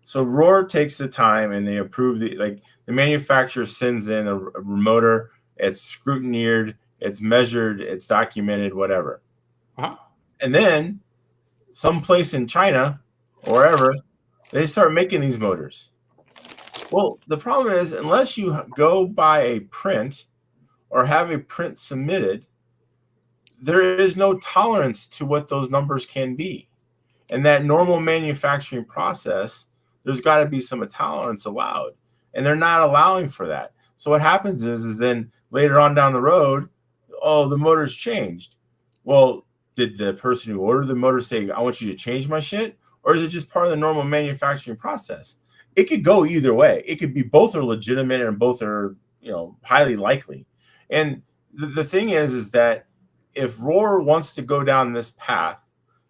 So Roar takes the time and they approve the manufacturer sends in a motor. It's scrutinized, it's measured, it's documented, whatever. And then someplace in China or wherever, they start making these motors. Well, the problem is, unless you go buy a print or have a print submitted, there is no tolerance to what those numbers can be. And that normal manufacturing process, there's got to be some tolerance allowed. And they're not allowing for that. So what happens is then later on down the road, oh, the motor's changed. Well, did the person who ordered the motor say, I want you to change my shit? Or is it just part of the normal manufacturing process? It could go either way. It could be both are legitimate and both are, highly likely. And the thing is that if Roar wants to go down this path,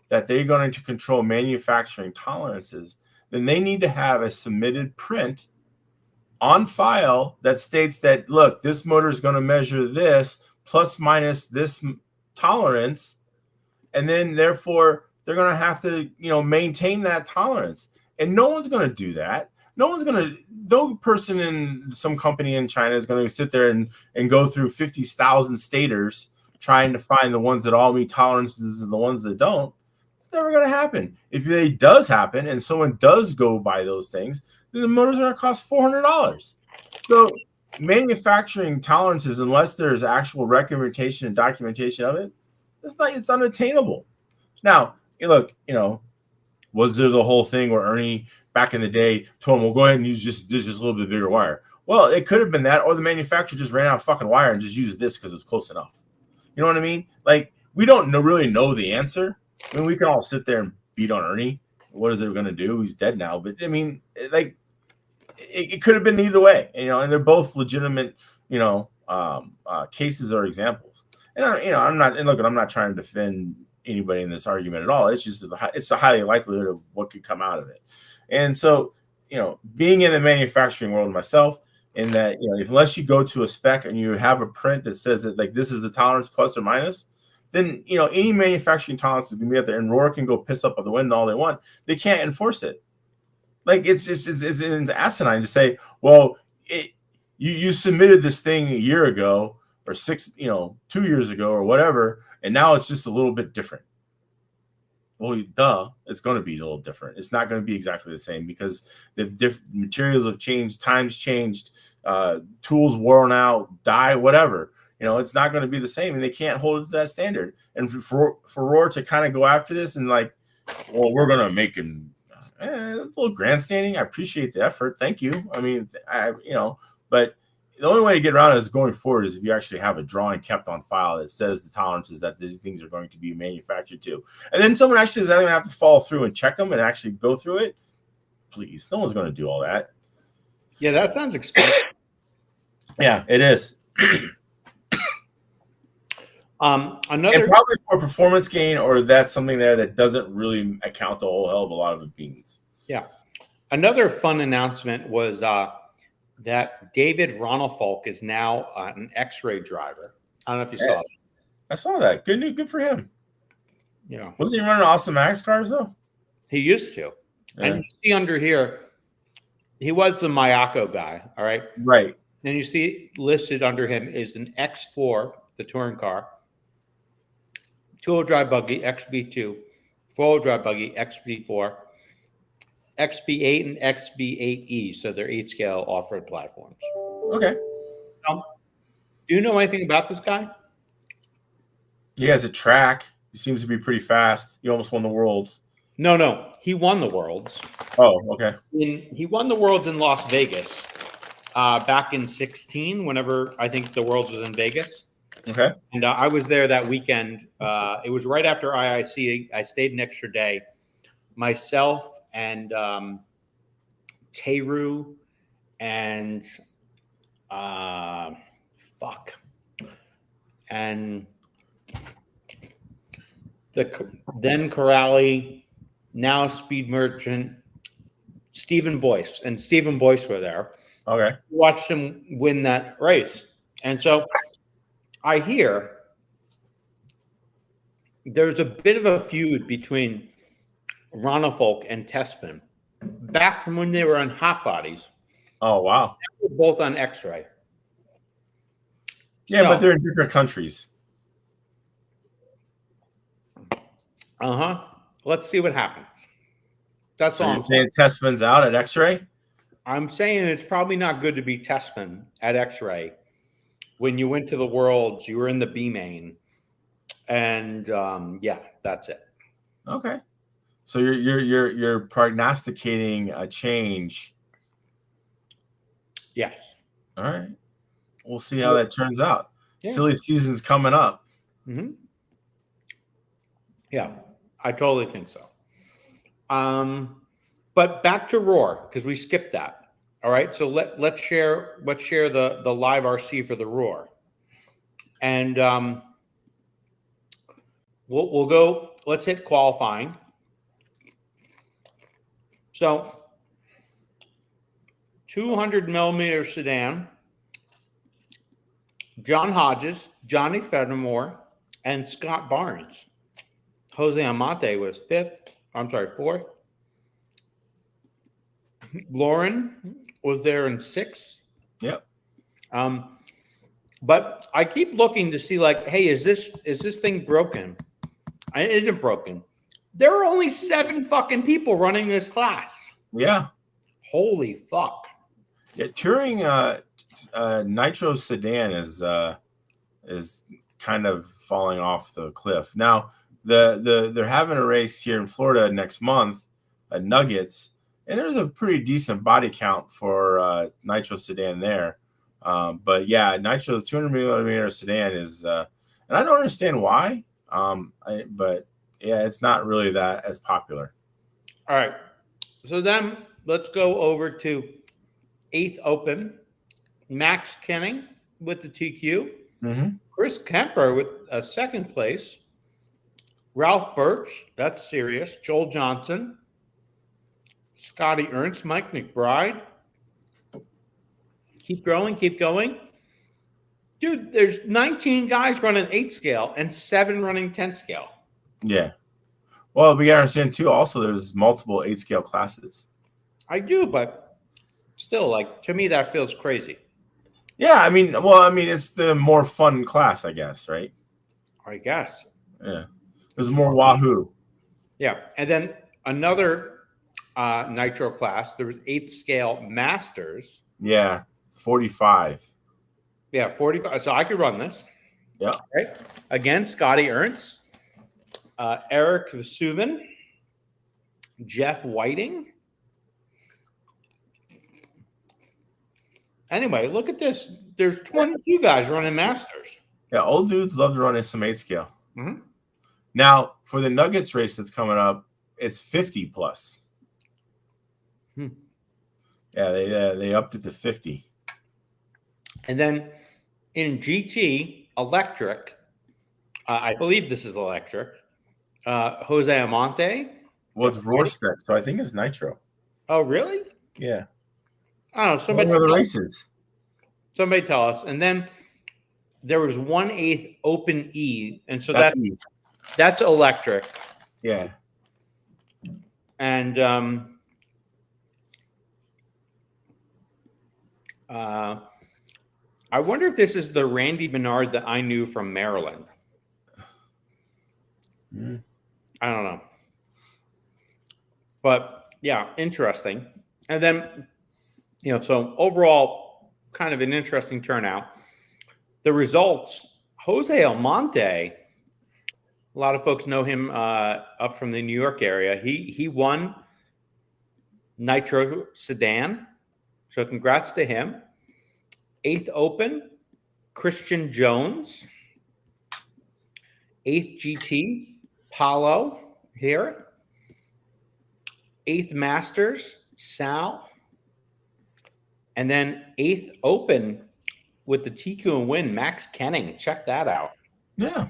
that they're going to control manufacturing tolerances, then they need to have a submitted print on file that states that, look, this motor is going to measure this plus minus this tolerance, and then therefore they're going to have to, maintain that tolerance. And no one's going to do that. No person in some company in China is going to sit there and go through 50,000 stators trying to find the ones that all meet tolerances and the ones that don't. It's never going to happen. If it does happen and someone does go by those things, then the motor's going to cost $400. So manufacturing tolerances, unless there's actual recommendation and documentation of it, it's unattainable. Now, look, was there the whole thing where Ernie back in the day told him, well, go ahead and use just a little bit bigger wire? Well, it could have been that, or the manufacturer just ran out of fucking wire and just used this because it's close enough. You know what I mean? Like, we don't really know the answer. I mean, we can all sit there and beat on Ernie. What is it going to do? He's dead now. But I mean, like, it could have been either way, and they're both legitimate, cases or examples. And I'm not trying to defend anybody in this argument at all. It's just it's a highly likelihood of what could come out of it. And so, being in the manufacturing world myself, in that, unless you go to a spec and you have a print that says that, like, this is the tolerance plus or minus, then, any manufacturing tolerance is going to be out there, and Roar can go piss up on the wind all they want. They can't enforce it. Like, it's asinine to say, well, you submitted this thing a year ago or 2 years ago or whatever, and now it's just a little bit different. Well, duh, it's going to be a little different. It's not going to be exactly the same because the materials have changed, times changed, tools worn out, die, whatever. It's not going to be the same, and they can't hold it to that standard. And for Roar to kind of go after this and like, well, we're going to make him it's a little grandstanding. I appreciate the effort. Thank you. I mean, but the only way to get around it is going forward is if you actually have a drawing kept on file that says the tolerances that these things are going to be manufactured to. And then someone actually is going to have to follow through and check them and actually go through it. Please, no one's going to do all that. Yeah, that sounds expensive. Yeah, it is. Another, and probably for performance gain, or that's something there that doesn't really account the whole hell of a lot of the beans. Yeah. Another fun announcement was that David Ronalfolk is now an X-ray driver. I don't know if you saw that. I saw that. Good for him. Yeah. Wasn't he running Awesome Max cars though? He used to. Yeah. And you see under here, he was the Miyako guy. All right. Right. And you see listed under him is an X4, the touring car, two-wheel drive buggy, XB2, four-wheel drive buggy, XB4, XB8, and XB8E. So they're 8-scale off-road platforms. Okay. Do you know anything about this guy? He has a track. He seems to be pretty fast. He almost won the Worlds. No. He won the Worlds. Oh, okay. He won the Worlds in Las Vegas back in 2016, whenever I think the Worlds was in Vegas. Okay. And I was there that weekend. It was right after IIC. I stayed an extra day. Myself and Teru and and the then Corrali, now Speed Merchant, Stephen Boyce. And Stephen Boyce were there. Okay. Watched him win that race. And so I hear there's a bit of a feud between Ronalfolk and Tespin back from when they were on Hot Bodies. Oh, wow. They were both on X-Ray. Yeah, but they're in different countries. Let's see what happens. That's all. You're saying Tespin's out at X-Ray? I'm saying it's probably not good to be Tespin at X-Ray. When you went to the Worlds, you were in the B main, and yeah, that's it. Okay, so you're prognosticating a change. Yes. All right, we'll see how that turns out. Yeah. Silly season's coming up. Mm-hmm. Yeah, I totally think so. But back to Roar, because we skipped that. All right, so let's share the live RC for the Roar, and we'll go. Let's hit qualifying. So 200 millimeter sedan, John Hodges, Johnny Fenimore, and Scott Barnes. Jose Amante was fourth. Lauren was there in sixth. Yep. But I keep looking to see, like, hey, is this thing broken? It isn't broken. There are only 7 fucking people running this class. Yeah. Holy fuck. Yeah, touring nitro sedan is kind of falling off the cliff. Now, they're having a race here in Florida next month at Nuggets, and there's a pretty decent body count for nitro sedan there. But yeah, nitro 200 millimeter sedan is, and I don't understand why. But yeah, it's not really that as popular. All right, so then let's go over to 8th Open. Max Kenning with the TQ. Mm-hmm. Chris Kemper with a 2nd place. Ralph Birch, that's serious. Joel Johnson. Scotty Ernst, Mike McBride. Keep growing, keep going. Dude, there's 19 guys running 8 scale and 7 running 10 scale. Yeah. Well, we gotta understand too, also there's multiple 8 scale classes. I do, but still, like, to me, that feels crazy. Yeah, I mean, it's the more fun class, I guess, right? I guess. Yeah. There's more Wahoo. Yeah. And then another nitro class, there was 8 scale masters. Yeah. 45. Yeah, 45. So I could run this. Yeah. Right. Again, Scotty Ernst, Eric Suvin, Jeff Whiting. Anyway, look at this. There's 22 guys running masters. Yeah, old dudes love to run some 8 scale. Mm-hmm. Now, for the Nuggets race that's coming up, it's 50 plus. Yeah, they upped it to 50. And then in GT electric, I believe this is electric. Jose Amante. Well, it's Roar spec, so I think it's nitro. Oh, really? Yeah. I don't know. Somebody what are the races? Somebody tell us. And then there was 1/8 Open E, and so that's electric. Yeah. And I wonder if this is the Randy Bernard that I knew from Maryland. I don't know. But yeah, interesting. And then, so overall, kind of an interesting turnout. The results, Jose Almonte, a lot of folks know him up from the New York area. He won Nitro Sedan. So congrats to him. 8th Open, Christian Jones. 8th GT, Paulo here. 8th Masters, Sal. And then 8th Open with the TQ and win, Max Kenning. Check that out. Yeah.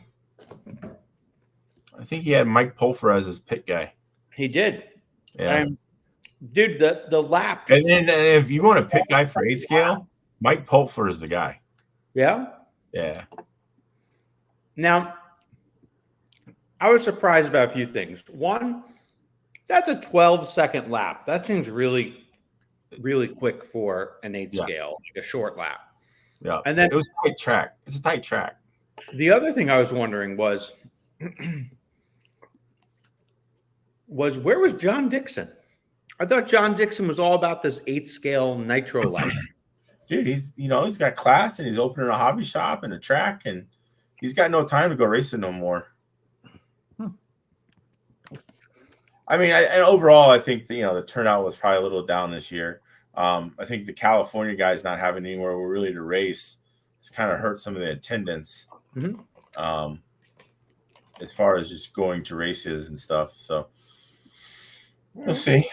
I think he had Mike Pulfer as his pit guy. He did. Yeah. Dude, the laps. And then if you want a pit guy for 8 scale, Mike Pulfer is the guy. Yeah? Yeah. Now, I was surprised about a few things. One, that's a 12-second lap. That seems really, really quick for an 8 scale, like a short lap. Yeah. And then it was a tight track. It's a tight track. The other thing I was wondering was where was John Dixon? I thought John Dixon was all about this 8 scale nitro life. Dude, he's got class and he's opening a hobby shop and a track and he's got no time to go racing no more. I mean, and overall, I think the turnout was probably a little down this year. I think the California guys not having anywhere really to race has kind of hurt some of the attendance. As far as just going to races and stuff. So we'll see.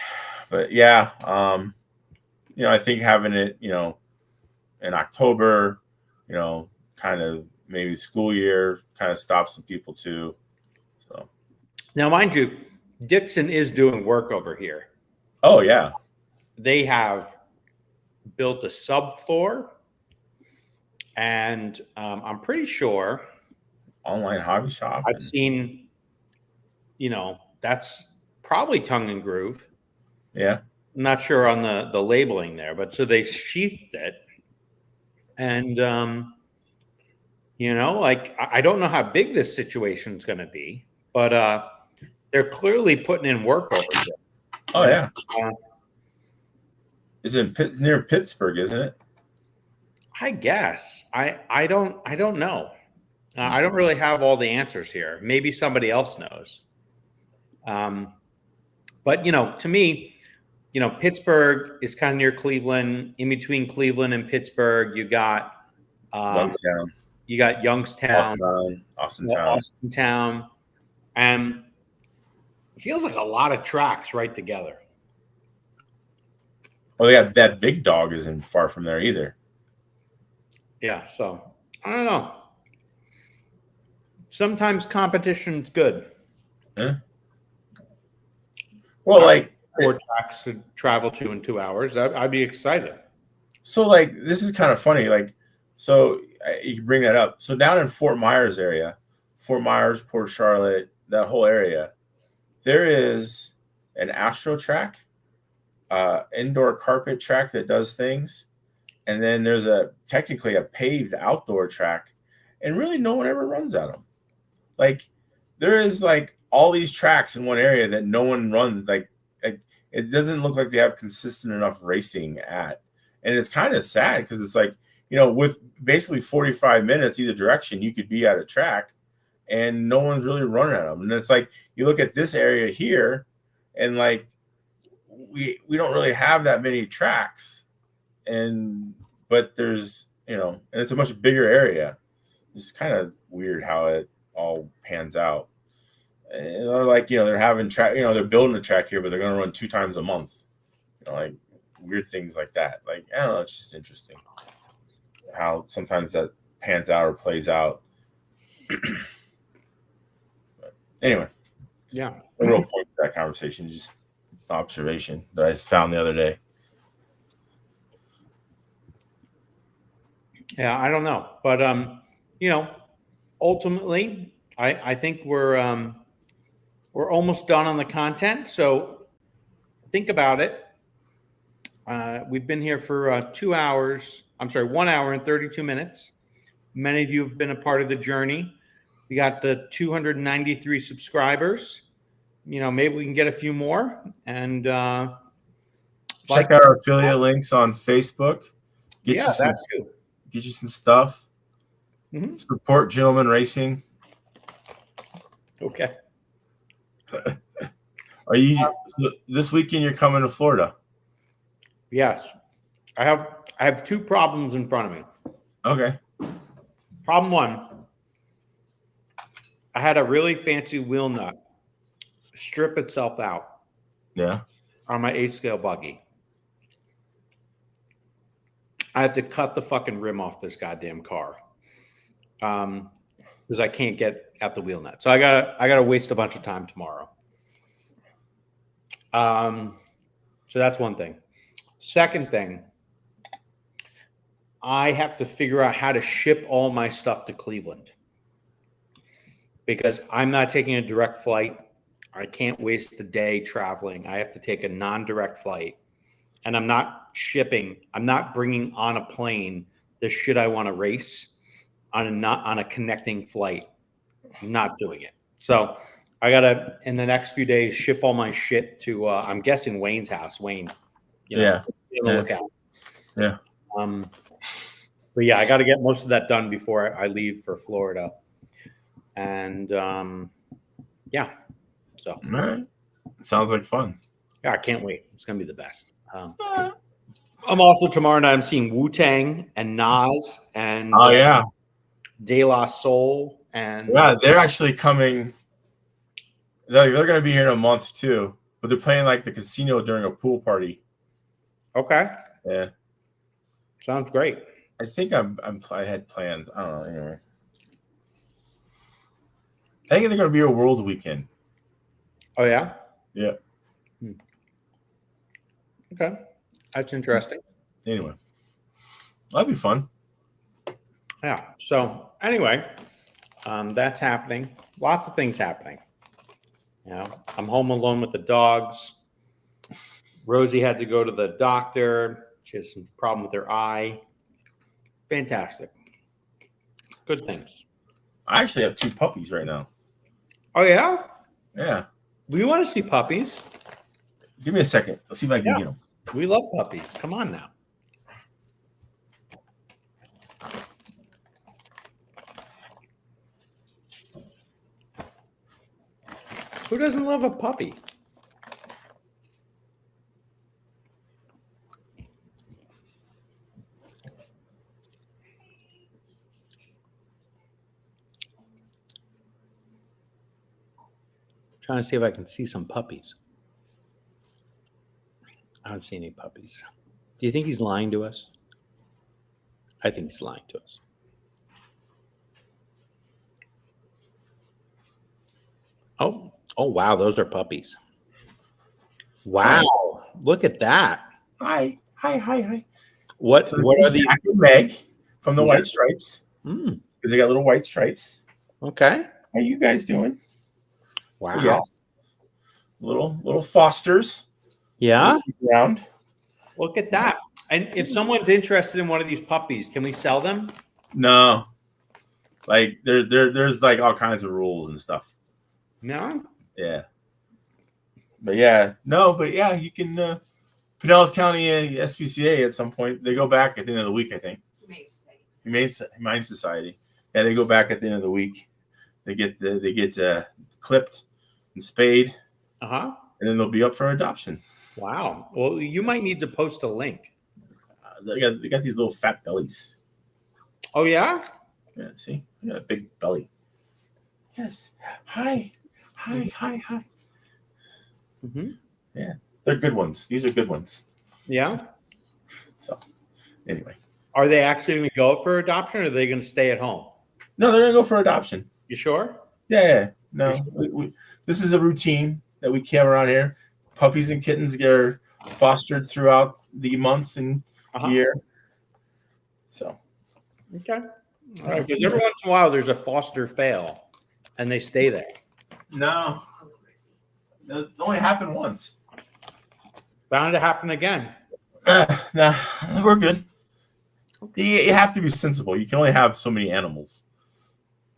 But yeah, I think having it, in October, kind of maybe school year kind of stops some people too. So now, mind you, Dixon is doing work over here. Oh yeah. They have built a subfloor, and I'm pretty sure Online hobby shop. I've seen, that's probably tongue and groove. Yeah. I'm not sure on the labeling there, but so they sheathed it, and like I don't know how big this situation is going to be, but they're clearly putting in work over here. Oh And, yeah. It's in near Pittsburgh, isn't it? I guess I don't know. I don't really have all the answers here. Maybe somebody else knows. But to me, Pittsburgh is kind of near Cleveland. In between Cleveland and Pittsburgh, you got Youngstown, Youngstown, Austintown. Austintown, and it feels like a lot of tracks right together. Oh yeah, that Big Dog isn't far from there either. Yeah, so I don't know. Sometimes competition's good. Yeah. Well, like 4 tracks to travel to in 2 hours. I'd be excited. so, like this is kind of funny. Like, so you can bring that up. So down in Fort Myers area, Fort Myers, Port Charlotte, that whole area, there is an Astro track, indoor carpet track that does things, and then there's technically a paved outdoor track, and really no one ever runs at them. Like there is like all these tracks in one area that no one runs. Like it doesn't look like they have consistent enough racing at, and it's kind of sad because it's like with basically 45 minutes either direction, you could be at a track, and no one's really running at them. And it's like you look at this area here, and like we don't really have that many tracks, but there's and it's a much bigger area. It's kind of weird how it all pans out. And they're like, they're having track, they're building a track here, but they're going to run 2 times a month. Like weird things like that. Like, I don't know. It's just interesting how sometimes that pans out or plays out. But anyway. Yeah. No real point to that conversation. Just observation that I found the other day. Yeah, I don't know, but ultimately, I think we're almost done on the content. So think about it. We've been here for 2 hours. I'm sorry, 1 hour and 32 minutes. Many of you have been a part of the journey. We got the 293 subscribers. Maybe we can get a few more. And check out our affiliate links on Facebook. Get you some stuff. Mm-hmm. Support Gentleman Racing. Okay. Are you this weekend? You're coming to Florida? Yes, I have 2 problems in front of me. Okay. Problem 1: I had a really fancy wheel nut strip itself out. Yeah. On my 8-scale buggy. I have to cut the fucking rim off this goddamn car. Because I can't get at the wheel nut. So I gotta waste a bunch of time tomorrow. So that's one thing. Second thing, I have to figure out how to ship all my stuff to Cleveland. Because I'm not taking a direct flight. I can't waste the day traveling. I have to take a non-direct flight. And I'm not bringing on a plane the shit I want to race on a connecting flight. I'm not doing it. So I gotta, in the next few days, ship all my shit to I'm guessing Wayne's house. Wayne, look out. Yeah. But yeah, I got to get most of that done before I leave for Florida. And yeah. So all right. Sounds like fun. Yeah, I can't wait. It's gonna be the best. I'm also tomorrow night. I'm seeing Wu-Tang and Nas and De La Soul and they're actually coming. They're going to be here in a month too, but they're playing like the casino during a pool party. Okay. Yeah. Sounds great. I think I had plans. I don't know. Anyway, I think they're going to be a World's Weekend. Oh yeah. Yeah. Okay, that's interesting. Anyway, that'd be fun. Yeah. So anyway, that's happening. Lots of things happening. I'm home alone with the dogs. Rosie had to go to the doctor. She has some problem with her eye. Fantastic. Good things. I actually have 2 puppies right now. Oh, yeah? Yeah. We want to see puppies. Give me a second. Let's see if I can get them. We love puppies. Come on now. Who doesn't love a puppy? Trying to see if I can see some puppies. I don't see any puppies. Do you think he's lying to us? I think he's lying to us. Oh, wow, those are puppies. Wow, look at that. Hi. What So are these? Jack and Meg from the White Stripes. Because they got little white stripes. Okay. How you guys doing? Wow. Yes. Little Fosters. Yeah. Around. Look at that. And if someone's interested in one of these puppies, can we sell them? No. Like there's like all kinds of rules and stuff. No. Yeah. But yeah, you can Pinellas County SPCA at some point. They go back at the end of the week, I think. Humane Society. Yeah, they go back at the end of the week. They get clipped and spayed. And then they'll be up for adoption. Wow. Well, you might need to post a link. They got these little fat bellies. Oh yeah? Yeah, see? They got a big belly. Yes. Hi. Mm-hmm. Yeah. They're good ones. These are good ones. Yeah. So anyway. Are they actually going to go for adoption, or are they going to stay at home? No, they're going to go for adoption. You sure? Yeah. No. Sure? This is a routine that we have around here. Puppies and kittens get fostered throughout the months and year. So. Okay. All right. Because every once in a while there's a foster fail, and they stay there. No. It's only happened once. Bound to happen again. Nah, we're good. You have to be sensible. You can only have so many animals.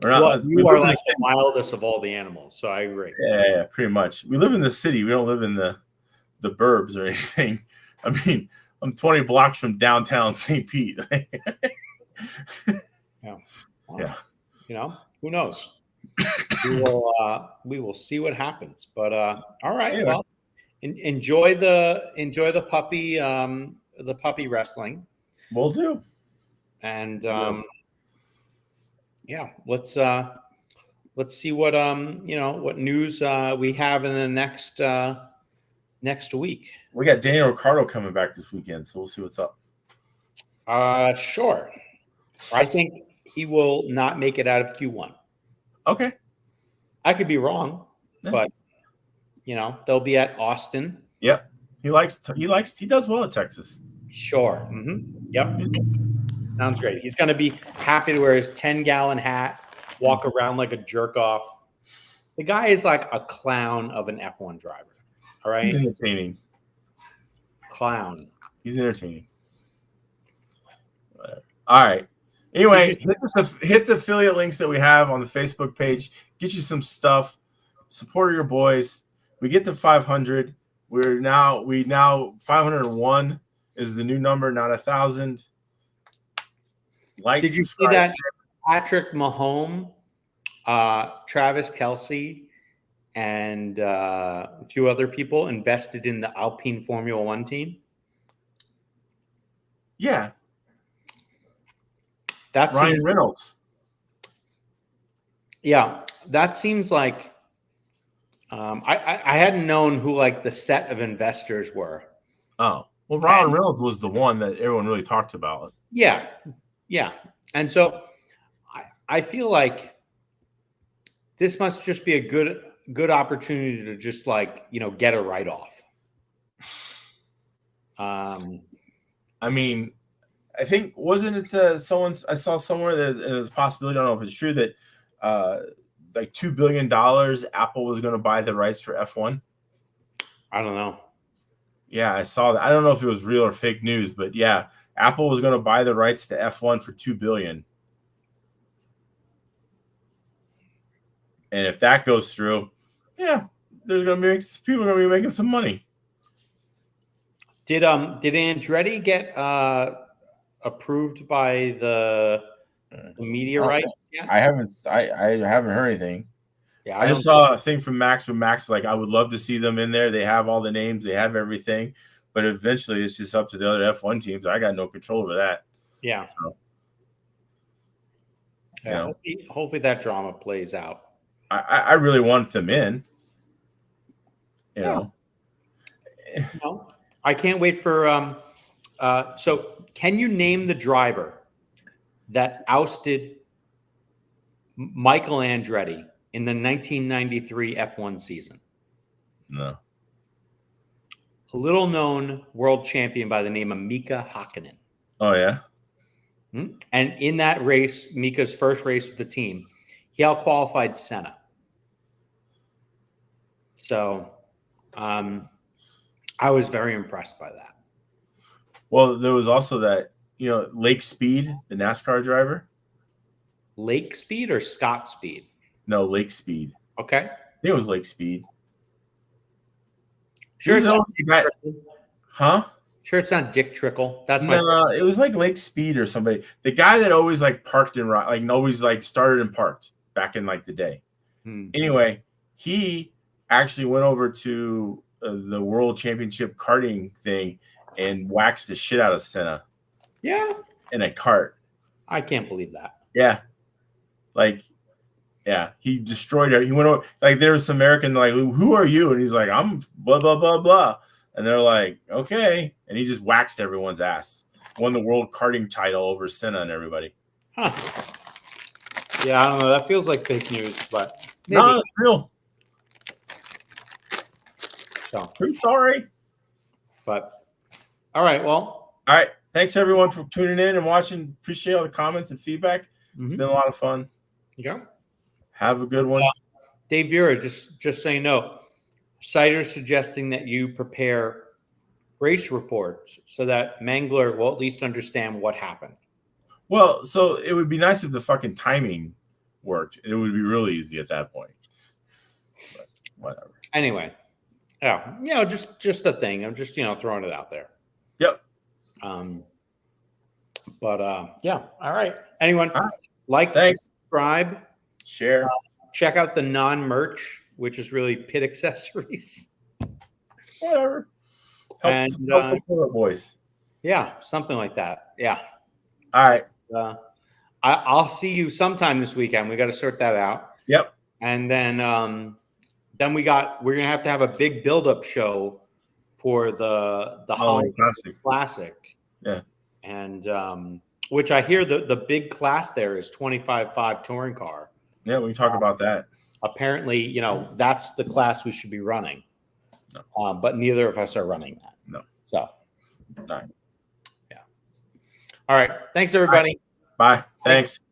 You are like the wildest of all the animals, so I agree. Yeah, pretty much. We live in the city. We don't live in the burbs or anything. I mean, I'm 20 blocks from downtown St. Pete. Yeah. Who knows? We will see what happens. But all right. Anyway. Well, enjoy the puppy wrestling. Will do. And let's see what what news we have in the next week. We got Daniel Ricciardo coming back this weekend, so we'll see what's up. Sure. I think he will not make it out of Q1. Okay. I could be wrong, but they'll be at Austin. Yep. He does well at Texas. Sure. Mm-hmm. Yep. Sounds great. He's going to be happy to wear his 10-gallon hat, walk around like a jerk off. The guy is like a clown of an F1 driver. All right. He's entertaining. Clown. He's entertaining. All right. Anyway, hit the affiliate links that we have on the Facebook page. Get you some stuff. Support your boys. We get to 500. We now 501 is the new number, not 1,000. Did you see that Patrick Mahomes, Travis Kelce, and a few other people invested in the Alpine Formula One team? Yeah. That Ryan Reynolds. Yeah, that seems like I hadn't known who like the set of investors were. Oh, well, Ryan Reynolds was the one that everyone really talked about. Yeah. And so I feel like this must just be a good opportunity to just like, get a write-off. I mean, I think wasn't it someone's? I saw somewhere that there's a possibility. I don't know if it's true that like $2 billion Apple was going to buy the rights for F1. I don't know. Yeah, I saw that. I don't know if it was real or fake news, but yeah, Apple was going to buy the rights to F1 for $2 billion. And if that goes through, yeah, there's going to be people are going to be making some money. Did Andretti get approved by the media rights yet? I haven't heard anything. Yeah, I just saw a thing from Max. From Max, like I would love to see them in there. They have all the names, they have everything, but eventually it's just up to the other F1 teams. I got no control over that. Yeah. So, yeah. Hopefully that drama plays out. I really want them in. You know. No, I can't wait for. So, can you name the driver that ousted Michael Andretti in the 1993 F1 season? No. A little-known world champion by the name of Mika Hakkinen. Oh yeah. And in that race, Mika's first race with the team, he out-qualified Senna. So, I was very impressed by that. Well, there was also that, Lake Speed, the NASCAR driver. Lake Speed or Scott Speed? No, Lake Speed. Okay. I think it was Lake Speed. Sure, it's not huh? Sure, it's not Dick Trickle. That's no. It was like Lake Speed or somebody. The guy that always like parked and always like started and parked back in like the day. Anyway, he actually went over to the World Championship karting thing and waxed the shit out of Senna. Yeah. In a cart. I can't believe that. Yeah. Yeah, he destroyed it. He went over, like, there was some American, like, who are you? And he's like, I'm blah, blah, blah, blah. And they're like, okay. And he just waxed everyone's ass. Won the world karting title over Senna and everybody. Huh. Yeah, I don't know. That feels like fake news, but maybe. No, it's real. So, I'm sorry. But, all right, well. All right. Thanks, everyone, for tuning in and watching. Appreciate all the comments and feedback. It's been a lot of fun. Yeah. Have a good one. Dave Vera, just so you know, Cider's suggesting that you prepare race reports so that Mangler will at least understand what happened. Well, so it would be nice if the fucking timing worked. It would be really easy at that point. But whatever. Anyway, yeah, just a thing. I'm just throwing it out there. Yep. Yeah. All right. Anyone, like, thanks, subscribe, share, check out the non-merch, which is really pit accessories. Whatever. Help support boys. Yeah, something like that. Yeah. All right. I'll see you sometime this weekend. We got to sort that out. Yep. And then we're gonna have a big build-up show for the Holland Classic. Yeah. And which I hear the big class there is 25.5 touring car. Yeah, we can talk about that. Apparently, that's the class we should be running. No. But neither of us are running that. No. So. All right. Yeah. All right. Thanks, everybody. Bye. Thanks.